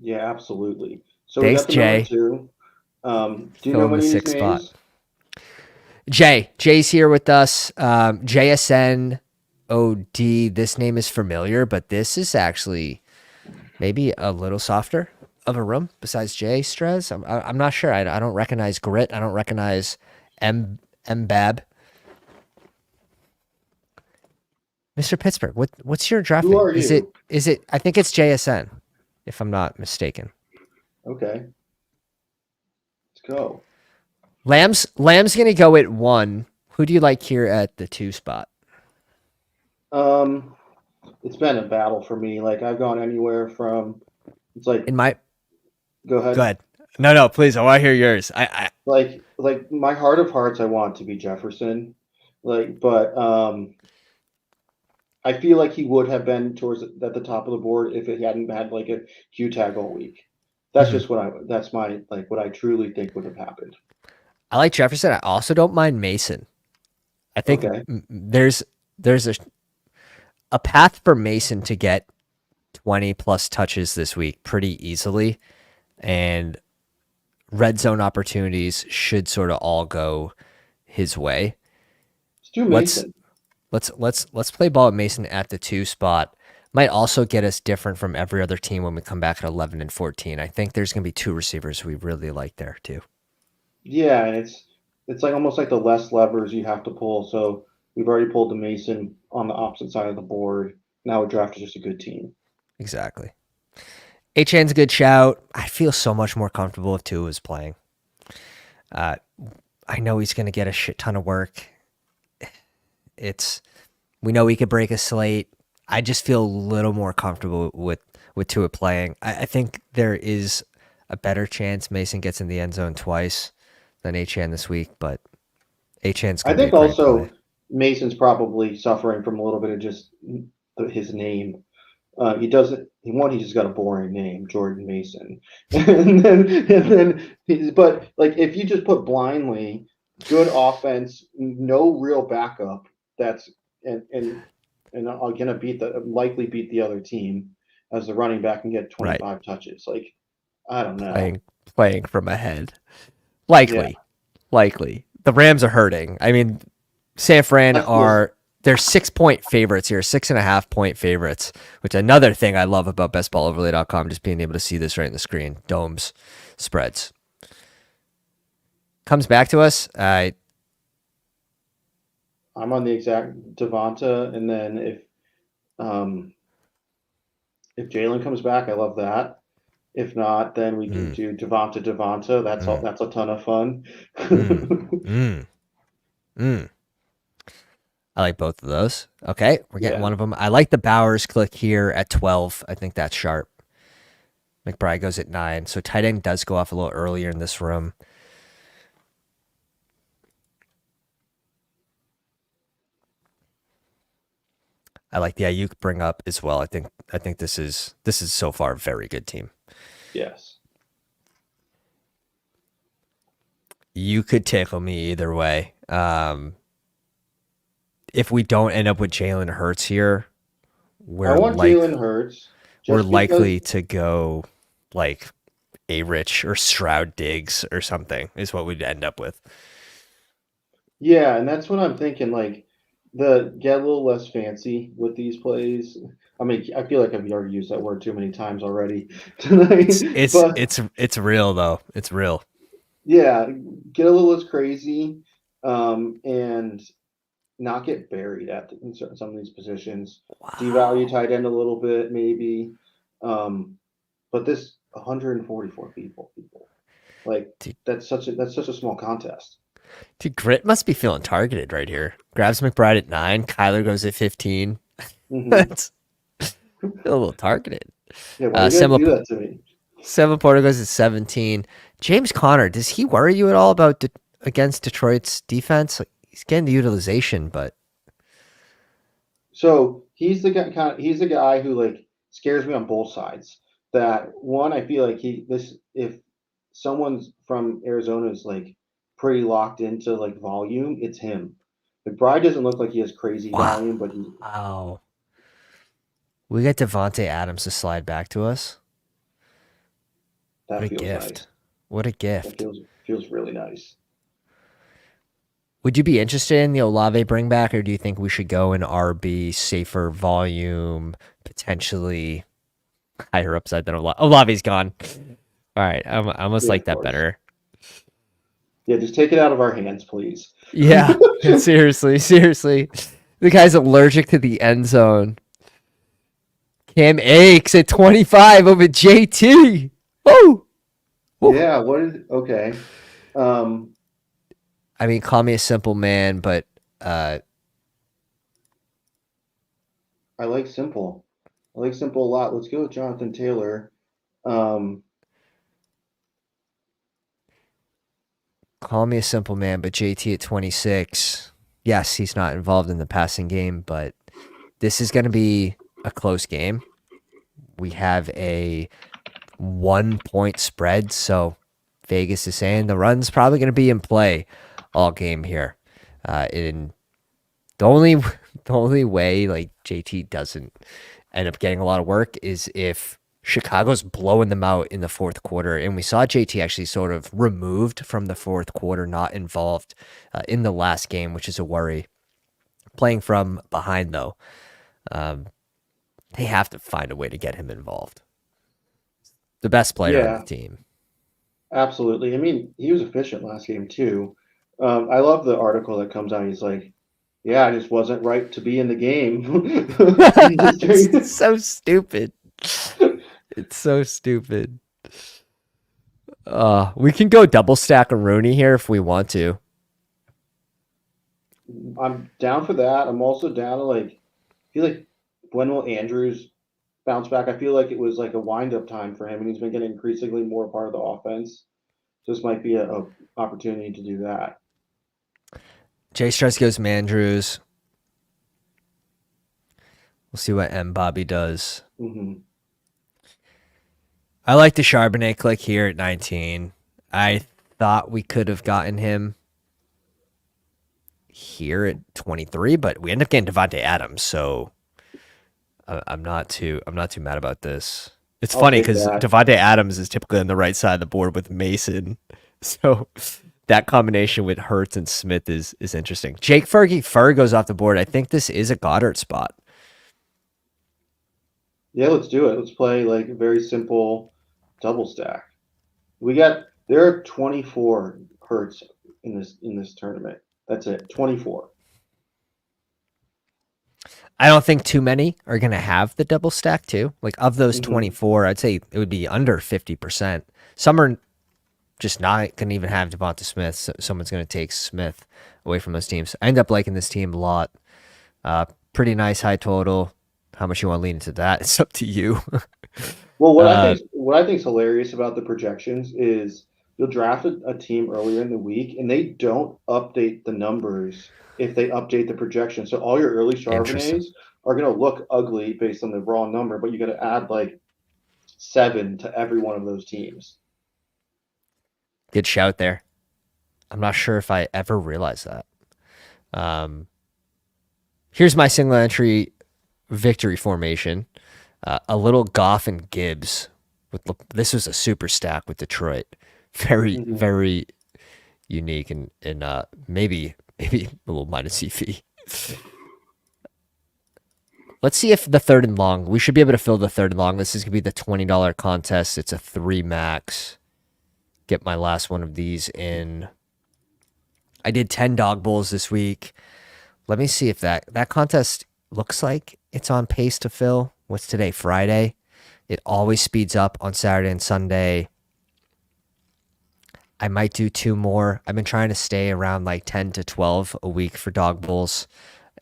Speaker 2: Yeah, absolutely. So we
Speaker 1: Thanks,
Speaker 2: got the number
Speaker 1: Jay.
Speaker 2: two. Do you know
Speaker 1: Filling the
Speaker 2: any of these
Speaker 1: sixth spot.
Speaker 2: names?
Speaker 1: Jay's here with us. JSN OD. This name is familiar, but this is actually maybe a little softer of a room besides Jay Strez. I'm not sure. I don't recognize Grit. I don't recognize Mbab. Mr. Pittsburgh, what's your draft
Speaker 2: Who
Speaker 1: name?
Speaker 2: are you?
Speaker 1: Is it I think it's JSN, if I'm not mistaken.
Speaker 2: Okay, let's go.
Speaker 1: Lamb's gonna go at one. Who do you like here at the two spot?
Speaker 2: Um, it's been a battle for me. Like I've gone anywhere from it's like
Speaker 1: In my
Speaker 2: go
Speaker 1: Go
Speaker 2: ahead.
Speaker 1: ahead. No, please. I want to hear yours.
Speaker 2: Like my heart of hearts, I want to be Jefferson. Like, but I feel like he would have been towards at the top of the board if it hadn't had like a Q tag all week. That's
Speaker 1: Mhm.
Speaker 2: just that's my like what I truly think would have happened.
Speaker 1: I like Jefferson. I also don't mind Mason. I think
Speaker 2: Okay.
Speaker 1: there's a path for Mason to get 20 plus touches this week pretty easily, and red zone opportunities should sort of all go his way.
Speaker 2: Stu
Speaker 1: Let's
Speaker 2: Mason.
Speaker 1: let's play ball at Mason at the two spot. Might also get us different from every other team when we come back at 11 and 14. I think there's going to be two receivers we really like there too.
Speaker 2: Yeah, and it's like almost like the less levers you have to pull. So we've already pulled the Mason on the opposite side of the board. Now a draft is just a good team.
Speaker 1: Exactly. HN's a good shout. I feel so much more comfortable if Tua is playing. Uh, I know he's going to get a shit ton of work. It's We know he could break a slate. I just feel a little more comfortable with Tua playing. I think there is a better chance Mason gets in the end zone twice than HN this week, but HN's
Speaker 2: I
Speaker 1: going to be
Speaker 2: think
Speaker 1: a great play.
Speaker 2: also Mason's probably suffering from a little bit of just his name. He doesn't. He just got a boring name, Jordan Mason, but like if you just put blindly, good offense, no real backup. That's and and and are gonna likely beat the other team as the running back and get
Speaker 1: Right.
Speaker 2: 25 touches. Like I don't know.
Speaker 1: Playing from ahead.
Speaker 2: Yeah,
Speaker 1: Likely. The Rams are hurting. I mean, San Fran
Speaker 2: that feels.
Speaker 1: are they're 6 point favorites here, 6.5 point favorites, which another thing I love about bestballoverlay.com, just being able to see this right in the screen. Domes, spreads. Comes back to us.
Speaker 2: I'm on the exact Devonta, and then um, if Jalen comes back, I love that. If not, then we can
Speaker 1: Mm,
Speaker 2: do Devonta.
Speaker 1: mm,
Speaker 2: That's a ton of fun.
Speaker 1: mm, mm, mm. I like both of those. Okay, we're getting one
Speaker 2: Yeah.
Speaker 1: of them. I like the Bowers click here at 12. I think that's sharp. McBride goes at 9. So tight end does go off a little earlier in this room. I like the Ayuk bring up as well. I think this is so far a very good team.
Speaker 2: Yes.
Speaker 1: You could tickle me either way. If we don't end up with Jalen Hurts here,
Speaker 2: I
Speaker 1: we're
Speaker 2: want
Speaker 1: like
Speaker 2: Jalen Hurts
Speaker 1: we're
Speaker 2: just because.
Speaker 1: likely to go like a Rich or Stroud Diggs or something is what we'd end up with.
Speaker 2: Yeah, and that's what I'm thinking. Like, the get a little less fancy with these plays. I mean, I feel like I've already used that word too many times already
Speaker 1: It's
Speaker 2: tonight.
Speaker 1: it's
Speaker 2: But
Speaker 1: it's it's real though. It's real.
Speaker 2: yeah, get a little less crazy, and not get buried in some of these positions. Devalue
Speaker 1: Wow.
Speaker 2: tight end a little bit, maybe. But this 144 people, like
Speaker 1: Dude,
Speaker 2: that's such a small contest.
Speaker 1: dude, Grit must be feeling targeted right here. Grabs McBride at 9. Kyler goes at 15.
Speaker 2: Hmm.
Speaker 1: That's a little targeted.
Speaker 2: Yeah, why
Speaker 1: Uh,
Speaker 2: you gotta
Speaker 1: Sema
Speaker 2: do that to me?
Speaker 1: Seven Porter goes at 17. James Conner, does he worry you at all about against Detroit's defense? Like, he's getting the utilization, but
Speaker 2: So he's the guy who like scares me on both sides. That one, I feel like he this if someone's from Arizona is like pretty locked into like volume, it's him. McBride doesn't look like he has crazy volume, but he
Speaker 1: wow. We got Devonte Adams to slide back to us. What
Speaker 2: that
Speaker 1: a
Speaker 2: feels nice.
Speaker 1: gift. What a
Speaker 2: That
Speaker 1: gift.
Speaker 2: feels really nice.
Speaker 1: Would you be interested in the Olave bring back, or do you think we should go in RB, safer volume, potentially higher upside than Olave? Olave's gone. All right. I almost
Speaker 2: Yeah,
Speaker 1: like
Speaker 2: of
Speaker 1: that
Speaker 2: course.
Speaker 1: better.
Speaker 2: Yeah, just take it out of our hands, please.
Speaker 1: Yeah. Seriously. Seriously. The guy's allergic to the end zone. Cam Akes at 25 over JT. Oh,
Speaker 2: Yeah, what is okay. Um,
Speaker 1: I mean, call me a simple man, but uh,
Speaker 2: I like simple. I like simple a lot. Let's go with Jonathan Taylor. Um,
Speaker 1: call me a simple man, but JT at 26. Yes, he's not involved in the passing game, but this is going to be a close game. We have a 1 point spread, so Vegas is saying the run's probably going to be in play all game here. In the only the only way like JT doesn't end up getting a lot of work is if Chicago's blowing them out in the fourth quarter. And we saw JT actually sort of removed from the fourth quarter, not involved in the last game, which is a worry. Playing from behind, though, um, they have to find a way to get him involved. The best player on the
Speaker 2: yeah,
Speaker 1: team.
Speaker 2: absolutely. I mean, he was efficient last game too. I love the article that comes out. He's like, "Yeah, I just wasn't right to be in the game." He just
Speaker 1: It's so stupid. It's so stupid. We can go double stack a Rooney here if we want to.
Speaker 2: I'm down for that. I'm also down to like, I feel like when will Andrews bounce back? I feel like it was like a wind up time for him, and he's been getting increasingly more part of the offense. So this might be a opportunity to do that.
Speaker 1: Jay Stress goes Mandrews. We'll see what M Bobby does.
Speaker 2: Hmm.
Speaker 1: I like the Charbonnet click here at 19. I thought we could have gotten him here at 23, but we end up getting Devonte Adams, so I'm not too mad about this. It's
Speaker 2: I'll
Speaker 1: funny
Speaker 2: take
Speaker 1: because
Speaker 2: that.
Speaker 1: Devonte Adams is typically on the right side of the board with Mason, so that combination with Hurts and Smith is interesting. Jake Ferg goes off the board. I think this is a Goddard spot.
Speaker 2: Yeah, let's do it. Let's play like a very simple double stack. There are 24 hertz in this tournament. That's it. 24.
Speaker 1: I don't think too many are going to have the double stack too. Like of those
Speaker 2: Hmm.
Speaker 1: 24, I'd say it would be under 50%. Some are just not going to even have Devonta Smith. So someone's going to take Smith away from those teams. I end up liking this team a lot. Pretty nice high total. How much you want to lean into that? It's up to you.
Speaker 2: Well,
Speaker 1: uh,
Speaker 2: what I think is hilarious about the projections is you'll draft a team earlier in the week and they don't update the numbers if they update the projection. So all your early
Speaker 1: Interesting.
Speaker 2: Charbonnets are going to look ugly based on the raw number, but you got to add like 7 to every one of those teams.
Speaker 1: Good shout there. I'm not sure if I ever realized that. Um, Here's my single entry victory formation. A little Goff and Gibbs. This was a super stack with Detroit. Very,
Speaker 2: Hmm.
Speaker 1: very unique and maybe a little minus EV. Let's see if the third and long. We should be able to fill the third and long. This is gonna be the $20 contest. It's a 3 max. Get my last one of these in. I did 10 dog bowls this week. Let me see if that contest looks like it's on pace to fill. What's today? Friday. It always speeds up on Saturday and Sunday. I might do 2 more. I've been trying to stay around like 10 to 12 a week for dog bowls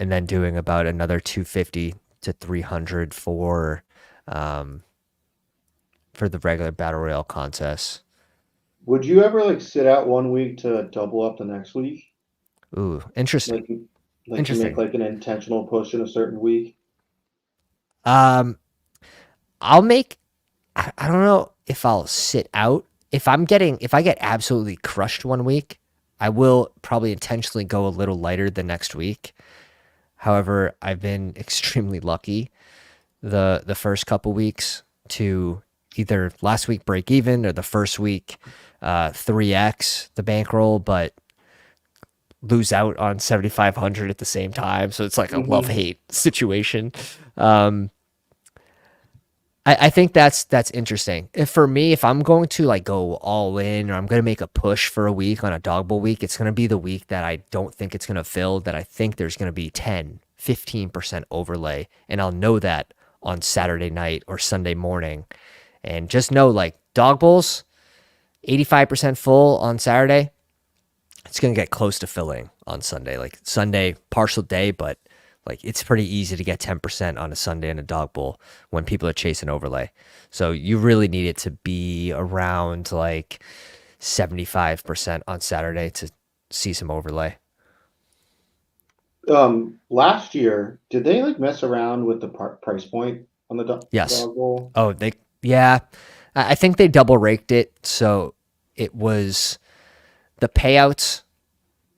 Speaker 1: and then doing about another 250 to 300 um, for the regular battle royale contests.
Speaker 2: Would you ever like sit out one week to double up the next week?
Speaker 1: Ooh, interesting.
Speaker 2: Like to make
Speaker 1: Interesting.
Speaker 2: like an intentional push in a certain week?
Speaker 1: Um, I'll make I don't know if I'll sit out. If I get absolutely crushed one week, I will probably intentionally go a little lighter the next week. However, I've been extremely lucky the first couple weeks to either last week break even or the first week 3x the bankroll, but lose out on 7,500 at the same time. So it's like a love
Speaker 2: Hmm.
Speaker 1: hate situation. Um, I think that's interesting. If for me, if I'm going to like go all in or I'm going to make a push for a week on a dog bowl week, it's going to be the week that I don't think it's going to fill, that I think there's going to be 10, 15% overlay. And I'll know that on Saturday night or Sunday morning. And just know like dog bowls, 85% full on Saturday, it's going to get close to filling on Sunday. Like Sunday, partial day, but like it's pretty easy to get 10% on a Sunday in a dog bowl when people are chasing overlay. So you really need it to be around like 75% on Saturday to see some overlay.
Speaker 2: Last year, did they like mess around with the price point on the
Speaker 1: Yes.
Speaker 2: dog bowl?
Speaker 1: Oh, yeah. I think they double raked it. So it was the payouts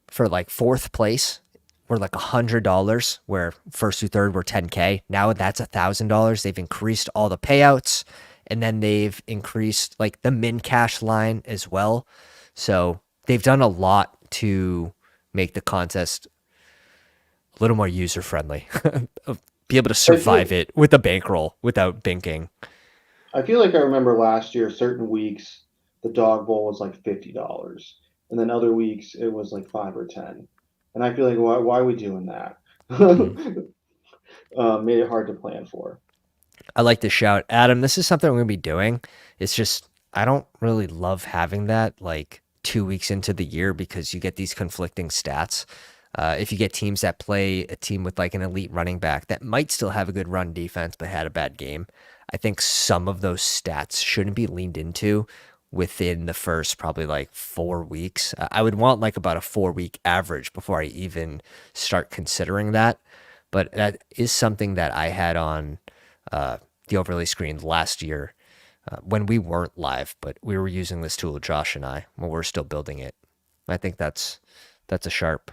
Speaker 1: for like fourth place were like $100, where first through third were 10K. Now that's $1,000. They've increased all the payouts, and then they've increased like the min cash line as well. So they've done a lot to make the contest a little more user friendly. Be able to
Speaker 2: I
Speaker 1: survive
Speaker 2: feel
Speaker 1: it with a bankroll without binking.
Speaker 2: I feel like I remember last year, certain weeks the dog bowl was like $50, and then other weeks it was like 5 or 10. And I feel like why are we doing that?
Speaker 1: Mm.
Speaker 2: Made it hard to plan for.
Speaker 1: I like to shout, Adam, this is something I'm going to be doing. It's just, I don't really love having that like 2 weeks into the year because you get these conflicting stats. If you get teams that play a team with like an elite running back that might still have a good run defense but had a bad game, I think some of those stats shouldn't be leaned into within the first probably like 4 weeks. I would want like about a 4 week average before I even start considering that. But that is something that I had on uh, the overlay screen last year when we weren't live, but we were using this tool, Josh and I, when we're still building it. I think that's a sharp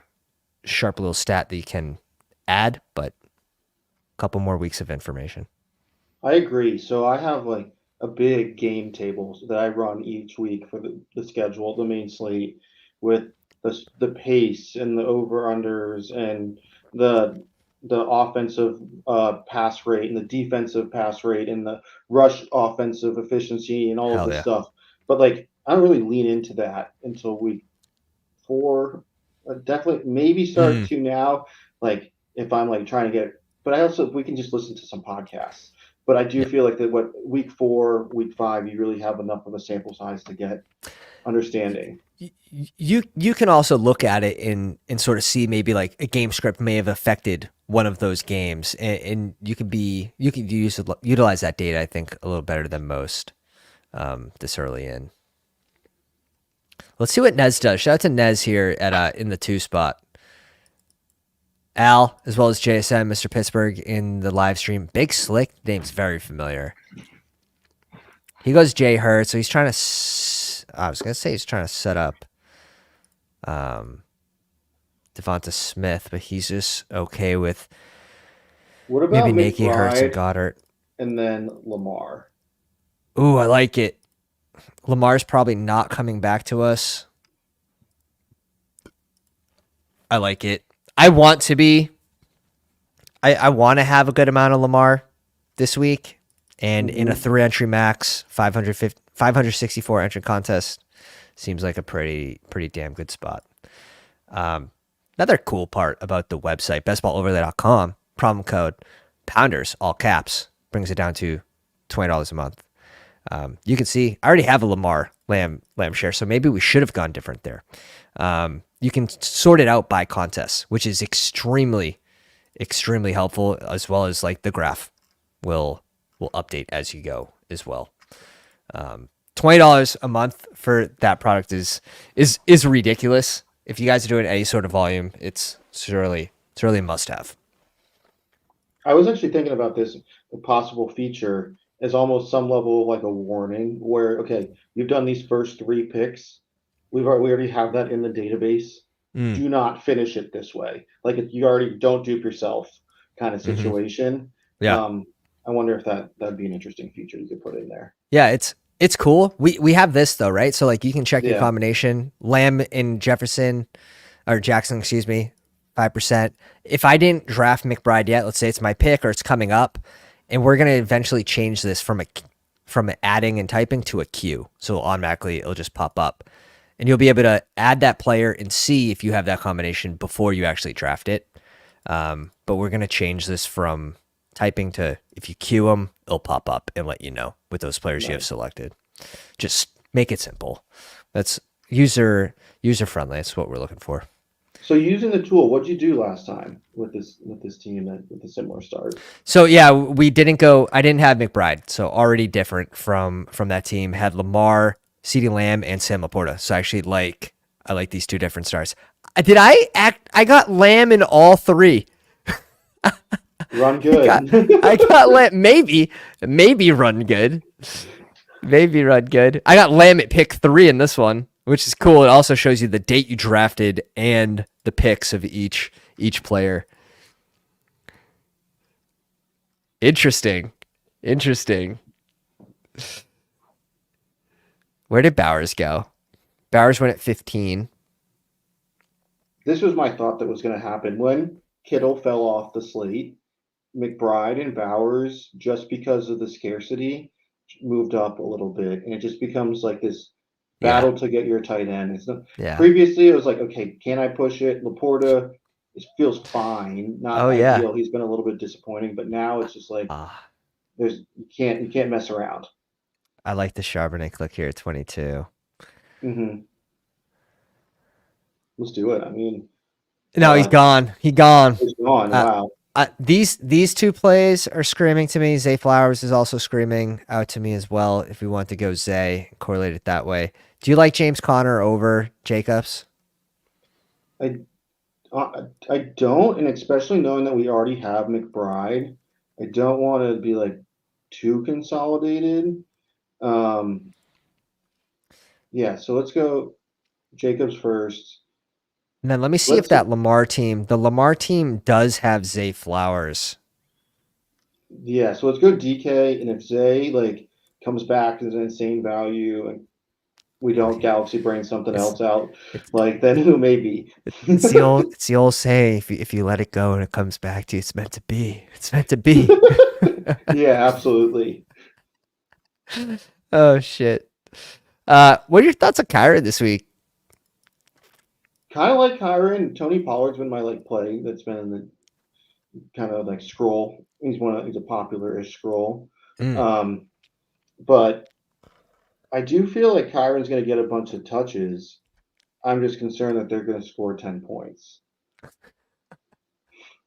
Speaker 1: little stat that you can add, but a couple more weeks of information.
Speaker 2: I agree. So I have like a big game table that I run each week for the schedule, the main slate, with the pace and the over unders and the the offensive pass rate and the defensive pass rate and the rush offensive efficiency and all of
Speaker 1: Hell
Speaker 2: this
Speaker 1: yeah.
Speaker 2: stuff. But like I don't really lean into that until week 4. Definitely maybe start
Speaker 1: Mm,
Speaker 2: to now. Like if I'm like trying to get but I also we can just listen to some podcasts. But I do
Speaker 1: Yeah.
Speaker 2: feel like that what week 4, week 5, you really have enough of a sample size to get understanding.
Speaker 1: You can also look at it and sort of see maybe like a game script may have affected one of those games, and you can utilize that data I think a little better than most this early in. Let's see what Nez does. Shout out to Nez here at in the 2 spot. Al, as well as JSM, Mr. Pittsburgh in the live stream. Big Slick name's very familiar. He goes Jay Hurd, so he's trying to. I was gonna say he's trying to set up Devonta Smith, but he's just okay with
Speaker 2: What
Speaker 1: maybe
Speaker 2: about
Speaker 1: Nakey, Hurts, and
Speaker 2: McBride
Speaker 1: Goddard.
Speaker 2: and then Lamar?
Speaker 1: Ooh, I like it. Lamar's probably not coming back to us. I like it. I want to be. I want to have a good amount of Lamar this week, and in a 3-entry max, 564 entry contest seems like a pretty damn good spot. Another cool part about the website, bestballoverlay.com, promo code Pounders, all caps, brings it down to $20 a month. You can see I already have a Lamar Lamb share, so maybe we should have gone different there. You can sort it out by contests, which is extremely helpful, as well as like the graph will update as you go as well. $20 a month for that product is ridiculous. If you guys are doing any sort of volume, it's really a must have.
Speaker 2: I was actually thinking about this a possible feature as almost some level of like a warning where, okay, you've done these first 3 picks. We already have that in the database. Do not finish it this way. Like if you already don't dupe yourself kind of situation.
Speaker 1: Yeah.
Speaker 2: I wonder if that'd be an interesting feature you could put in there.
Speaker 1: Yeah, it's cool. We have this though, right? So like you can check your
Speaker 2: Yeah.
Speaker 1: combination. Lamb and Jefferson or Jackson, excuse me, 5%. If I didn't draft McBride yet, let's say it's my pick or it's coming up, and we're gonna eventually change this from adding and typing to a queue. So automatically it'll just pop up. And you'll be able to add that player and see if you have that combination before you actually draft it. But we're going to change this from typing to if you queue them, it'll pop up and let you know with those players you have selected. Just make it simple. That's user friendly. That's what we're looking for.
Speaker 2: So using the tool, what'd you do last time with this team with a similar start?
Speaker 1: So yeah, we didn't go. I didn't have McBride, so already different from that team. Had Lamar, CeeDee Lamb, and Sam Laporta. So I actually I like these 2 different starts. I got Lamb in all 3.
Speaker 2: Run good.
Speaker 1: I got Lamb. Maybe run good. Maybe run good. I got Lamb at pick 3 in this one, which is cool. It also shows you the date you drafted and the picks of each player. Interesting. Where did Bowers go? Bowers went at 15.
Speaker 2: This was my thought that was going to happen when Kittle fell off the slate. McBride and Bowers, just because of the scarcity, moved up a little bit, and it just becomes like this battle to get your tight end. It's not, previously, it was like, okay, can I push it? Laporta, it feels fine, not ideal. He's been a little bit disappointing, but now it's just like you can't mess around.
Speaker 1: I like the Charbonnet click here at 22.
Speaker 2: Let's do it. I mean,
Speaker 1: no, he's gone. He's gone.
Speaker 2: Wow.
Speaker 1: These 2 plays are screaming to me. Zay Flowers is also screaming out to me as well. If we want to go Zay, correlate it that way. Do you like James Conner over Jacobs?
Speaker 2: I don't, and especially knowing that we already have McBride, I don't want to be like too consolidated. Yeah, so let's go Jacobs first.
Speaker 1: And then let me see if the Lamar team does have Zay Flowers.
Speaker 2: Yeah, so let's go DK, and if Zay like comes back as an insane value and we don't Galaxy bring something else out, like then who maybe?
Speaker 1: It's the old saying, if you let it go and it comes back to you, it's meant to be. It's meant to be.
Speaker 2: Yeah, absolutely.
Speaker 1: Oh shit. What are your thoughts on Kyron this week?
Speaker 2: Kind of like Kyron. Tony Pollard's been my like play that's been in kind of like scroll. He's a popular-ish scroll.
Speaker 1: Mm.
Speaker 2: Um, but I do feel like Kyron's going to get a bunch of touches. I'm just concerned that they're going to score 10 points.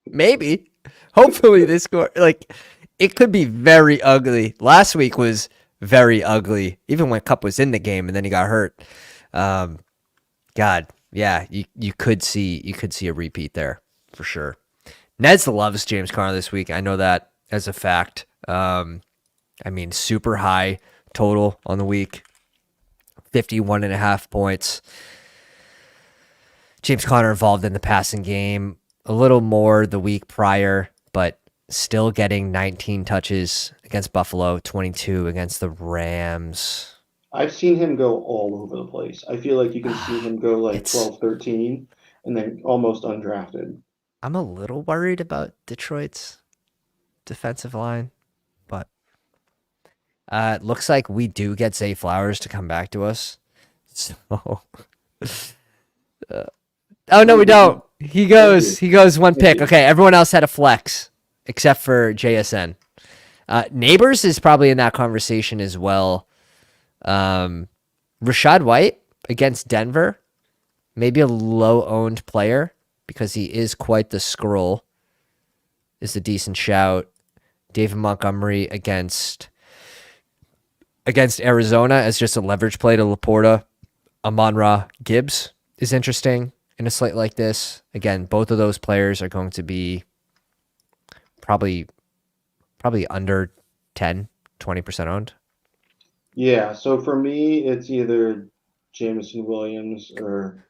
Speaker 1: Maybe. Hopefully this score like it could be very ugly. Last week was very ugly, even when Cup was in the game and then he got hurt. Um, God, yeah, you could see a repeat there for sure. Neds loves James Conner this week. I know that as a fact. I mean, super high total on the week, 51.5 points. James Conner involved in the passing game a little more the week prior, but still getting 19 touches against Buffalo, 22 against the Rams.
Speaker 2: I've seen him go all over the place. I feel like you can see him go like
Speaker 1: It's
Speaker 2: 12, 13, and then almost undrafted.
Speaker 1: I'm a little worried about Detroit's defensive line, but it looks like we do get Zay Flowers to come back to us. So, oh no, we don't. He goes one pick. Okay, everyone else had a flex except for JSN. Neighbors is probably in that conversation as well. Rashad White against Denver, maybe a low-owned player because he is quite the scroll. Is a decent shout. David Montgomery against Arizona as just a leverage play to Laporta. Amon-Ra Gibbs is interesting in a slate like this. Again, both of those players are going to be probably under 10, 20% owned.
Speaker 2: Yeah, so for me, it's either Jameson Williams or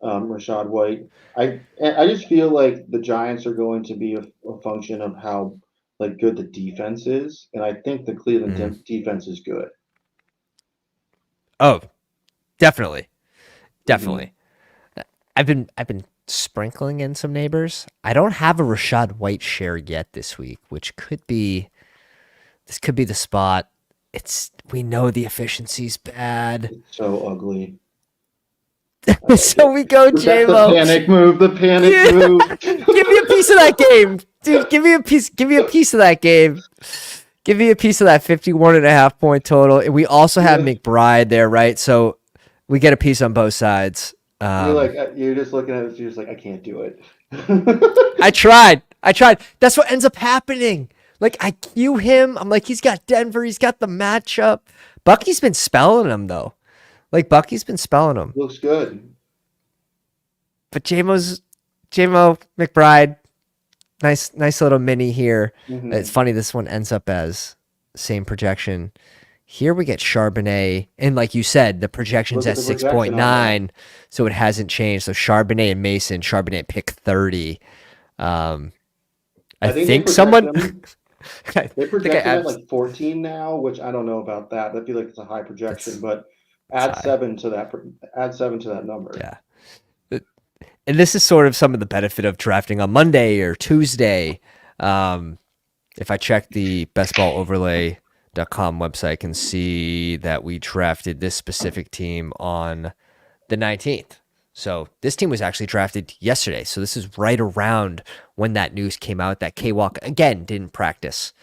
Speaker 2: Rashad White. I just feel like the Giants are going to be a function of how like good the defense is, and I think the Cleveland defense is good.
Speaker 1: Oh, definitely.
Speaker 2: Mm-hmm.
Speaker 1: Definitely. I've been sprinkling in some neighbors. I don't have a Rashad White share yet this week, which could be the spot. We know the efficiency's bad.
Speaker 2: It's so ugly.
Speaker 1: So we go
Speaker 2: That's the
Speaker 1: JMO.
Speaker 2: panic move. The panic move.
Speaker 1: Give me a piece of that game. Dude, give me a piece of that game. Give me a piece of that 51.5 point total. And we also have McBride there, right? So we get a piece on both sides.
Speaker 2: You're just looking at it, you're just like, I can't do it.
Speaker 1: I tried. That's what ends up happening. Like, I cue him. I'm like, he's got Denver. He's got the matchup. Bucky's been spelling him, though. Bucky's been spelling him.
Speaker 2: Looks good.
Speaker 1: But JMO, McBride, nice little mini here.
Speaker 2: Mm-hmm.
Speaker 1: It's funny, this one ends up as same projection. Here we get Charbonnet, and like you said, the projection's at 6.9, so it hasn't changed. So Charbonnet and Mason, Charbonnet pick 30. I think someone
Speaker 2: they project him at like 14 now, which I don't know about that. I feel like it's a high projection, but add 7 to that. Add 7 to that number.
Speaker 1: Yeah. And this is sort of some of the benefit of drafting on Monday or Tuesday. If I check the bestballoverlay.com website, I can see that we drafted this specific team on the 19th. So this team was actually drafted yesterday. So this is right around when that news came out that K-Walk, again, didn't practice.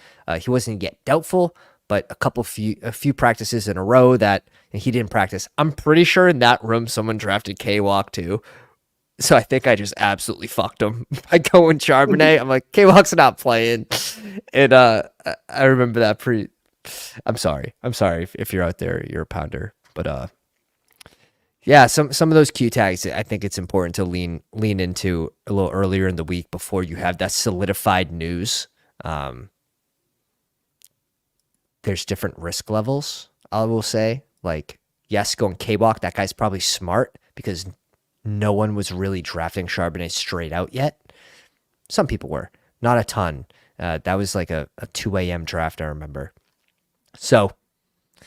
Speaker 1: He wasn't yet doubtful, but a few practices in a row that he didn't practice. I'm pretty sure in that room someone drafted K-Walk too. So I think I just absolutely fucked him by going Charbonnet. I'm like, K-Walk's not playing. And I remember that I'm sorry. If you're out there, you're a pounder. But yeah, some of those Q tags, I think it's important to lean into a little earlier in the week before you have that solidified news. There's different risk levels, I will say. Like, yes, going K-Walk, that guy's probably smart because no one was really drafting Charbonnet straight out yet. Some people were, not a ton. That was like a 2 a.m. draft, I remember. So,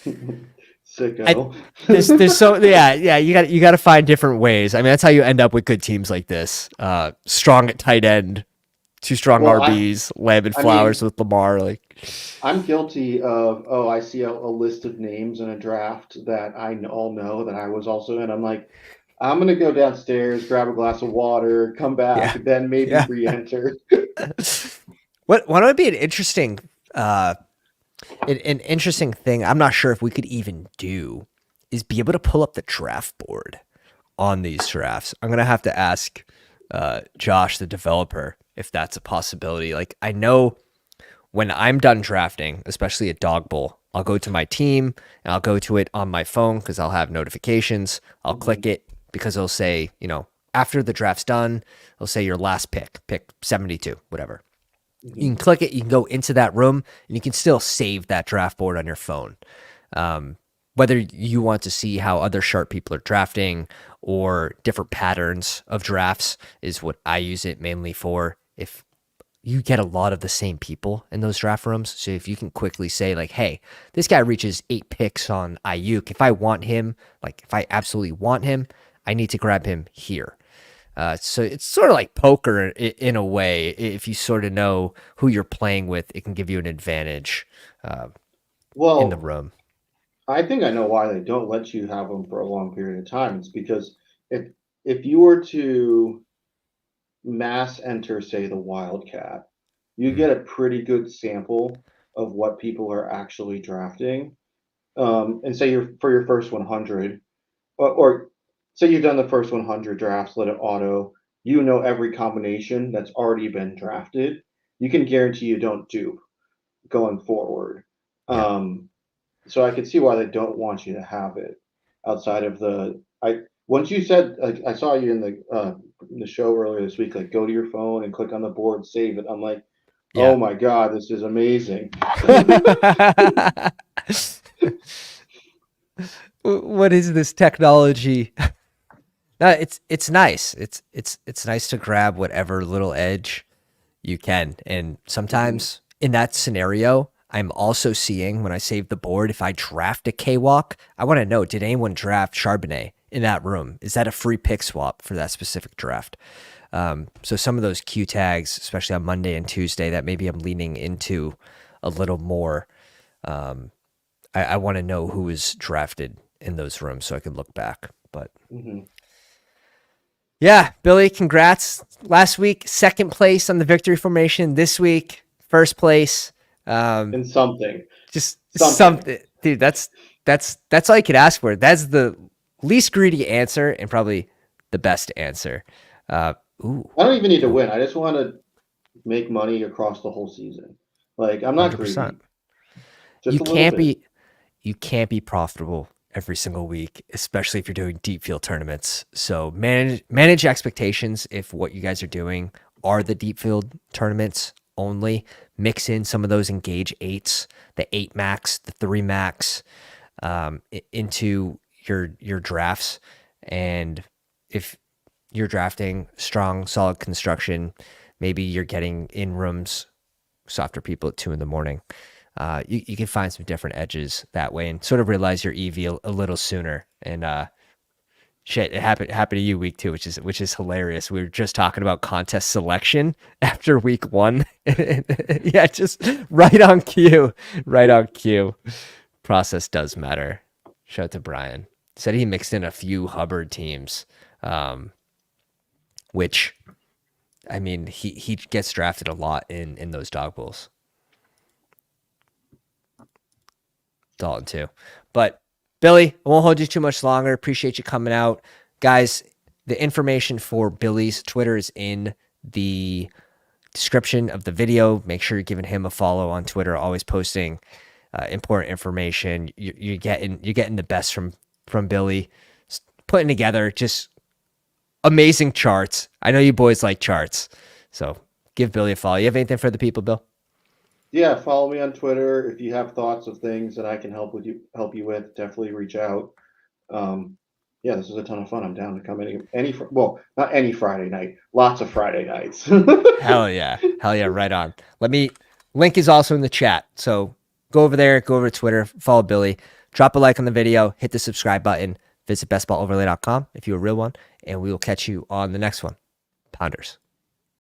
Speaker 2: Sicko.
Speaker 1: There's so yeah. You got to find different ways. I mean, that's how you end up with good teams like this. Strong at tight end, 2 strong RBs, Lamb and Flowers with Lamar. Like,
Speaker 2: I'm guilty of I see a list of names in a draft that I all know that I was also in. I'm like, I'm gonna go downstairs, grab a glass of water, come back, then maybe re-enter.
Speaker 1: What would be an interesting an interesting thing, I'm not sure if we could even do, is be able to pull up the draft board on these drafts. I'm gonna have to ask Josh, the developer, if that's a possibility. Like, I know when I'm done drafting, especially at Dog Bowl, I'll go to my team and I'll go to it on my phone because I'll have notifications. I'll click it because it'll say, after the draft's done, it'll say your last pick 72, whatever. You can click it, you can go into that room, and you can still save that draft board on your phone. Whether you want to see how other sharp people are drafting or different patterns of drafts is what I use it mainly for. If you get a lot of the same people in those draft rooms, so if you can quickly say, like, hey, this guy reaches 8 picks on Ayuk. If I want him, like if I absolutely want him, I need to grab him here. So it's sort of like poker in a way. If you sort of know who you're playing with, it can give you an advantage in the room.
Speaker 2: I think I know why they don't let you have them for a long period of time. It's because if you were to mass enter, say, the Wildcat, you get a pretty good sample of what people are actually drafting. And say for your first 100, or say you've done the first 100 drafts, let it auto, every combination that's already been drafted, you can guarantee you don't dupe going forward.
Speaker 1: Yeah.
Speaker 2: So I could see why they don't want you to have it outside of once you said, like, I saw you in the show earlier this week, like, go to your phone and click on the board, save it. I'm like, oh my God, this is amazing.
Speaker 1: What is this technology? No, it's nice. It's nice to grab whatever little edge you can. And sometimes in that scenario, I'm also seeing when I save the board, if I draft a K-Walk, I want to know, did anyone draft Charbonnet in that room? Is that a free pick swap for that specific draft? So some of those Q tags, especially on Monday and Tuesday, that maybe I'm leaning into a little more. I want to know who was drafted in those rooms so I can look back. But yeah, Billy, congrats. Last week, second place on the victory formation. This week, first place.
Speaker 2: And something.
Speaker 1: Just something. Dude, that's all you could ask for. That's the least greedy answer and probably the best answer.
Speaker 2: I don't even need to win. I just want to make money across the whole season. Like, I'm not 100%. Greedy.
Speaker 1: You can't be profitable every single week, especially if you're doing deep field tournaments. So manage expectations. If what you guys are doing are the deep field tournaments only, mix in some of those engage 8s, the 8 max, the 3 max, into your drafts. And if you're drafting strong, solid construction, maybe you're getting in rooms softer people at 2 a.m. You can find some different edges that way and sort of realize your EV a little sooner. And shit, it happened to you week 2, which is hilarious. We were just talking about contest selection after week 1. Yeah, just right on cue. Process does matter. Shout out to Brian. Said he mixed in a few Hubbard teams, which, I mean, he gets drafted a lot in those dog bowls. Dalton too. But Billy, I won't hold you too much longer. Appreciate you coming out. Guys, the information for Billy's Twitter is in the description of the video. Make sure you're giving him a follow on Twitter, always posting important information. You're getting the best from Billy, putting together just amazing charts. I know you boys like charts, so give Billy a follow. You have anything for the people, Bill?
Speaker 2: Yeah, follow me on Twitter. If you have thoughts of things that I can help you with, definitely reach out. Yeah, this was a ton of fun. I'm down to come not any Friday night, lots of Friday nights.
Speaker 1: Hell yeah, right on. Link is also in the chat, so go over there, go over to Twitter, follow Billy, drop a like on the video, hit the subscribe button, visit bestballoverlay.com if you're a real one, and we will catch you on the next one. Pounders.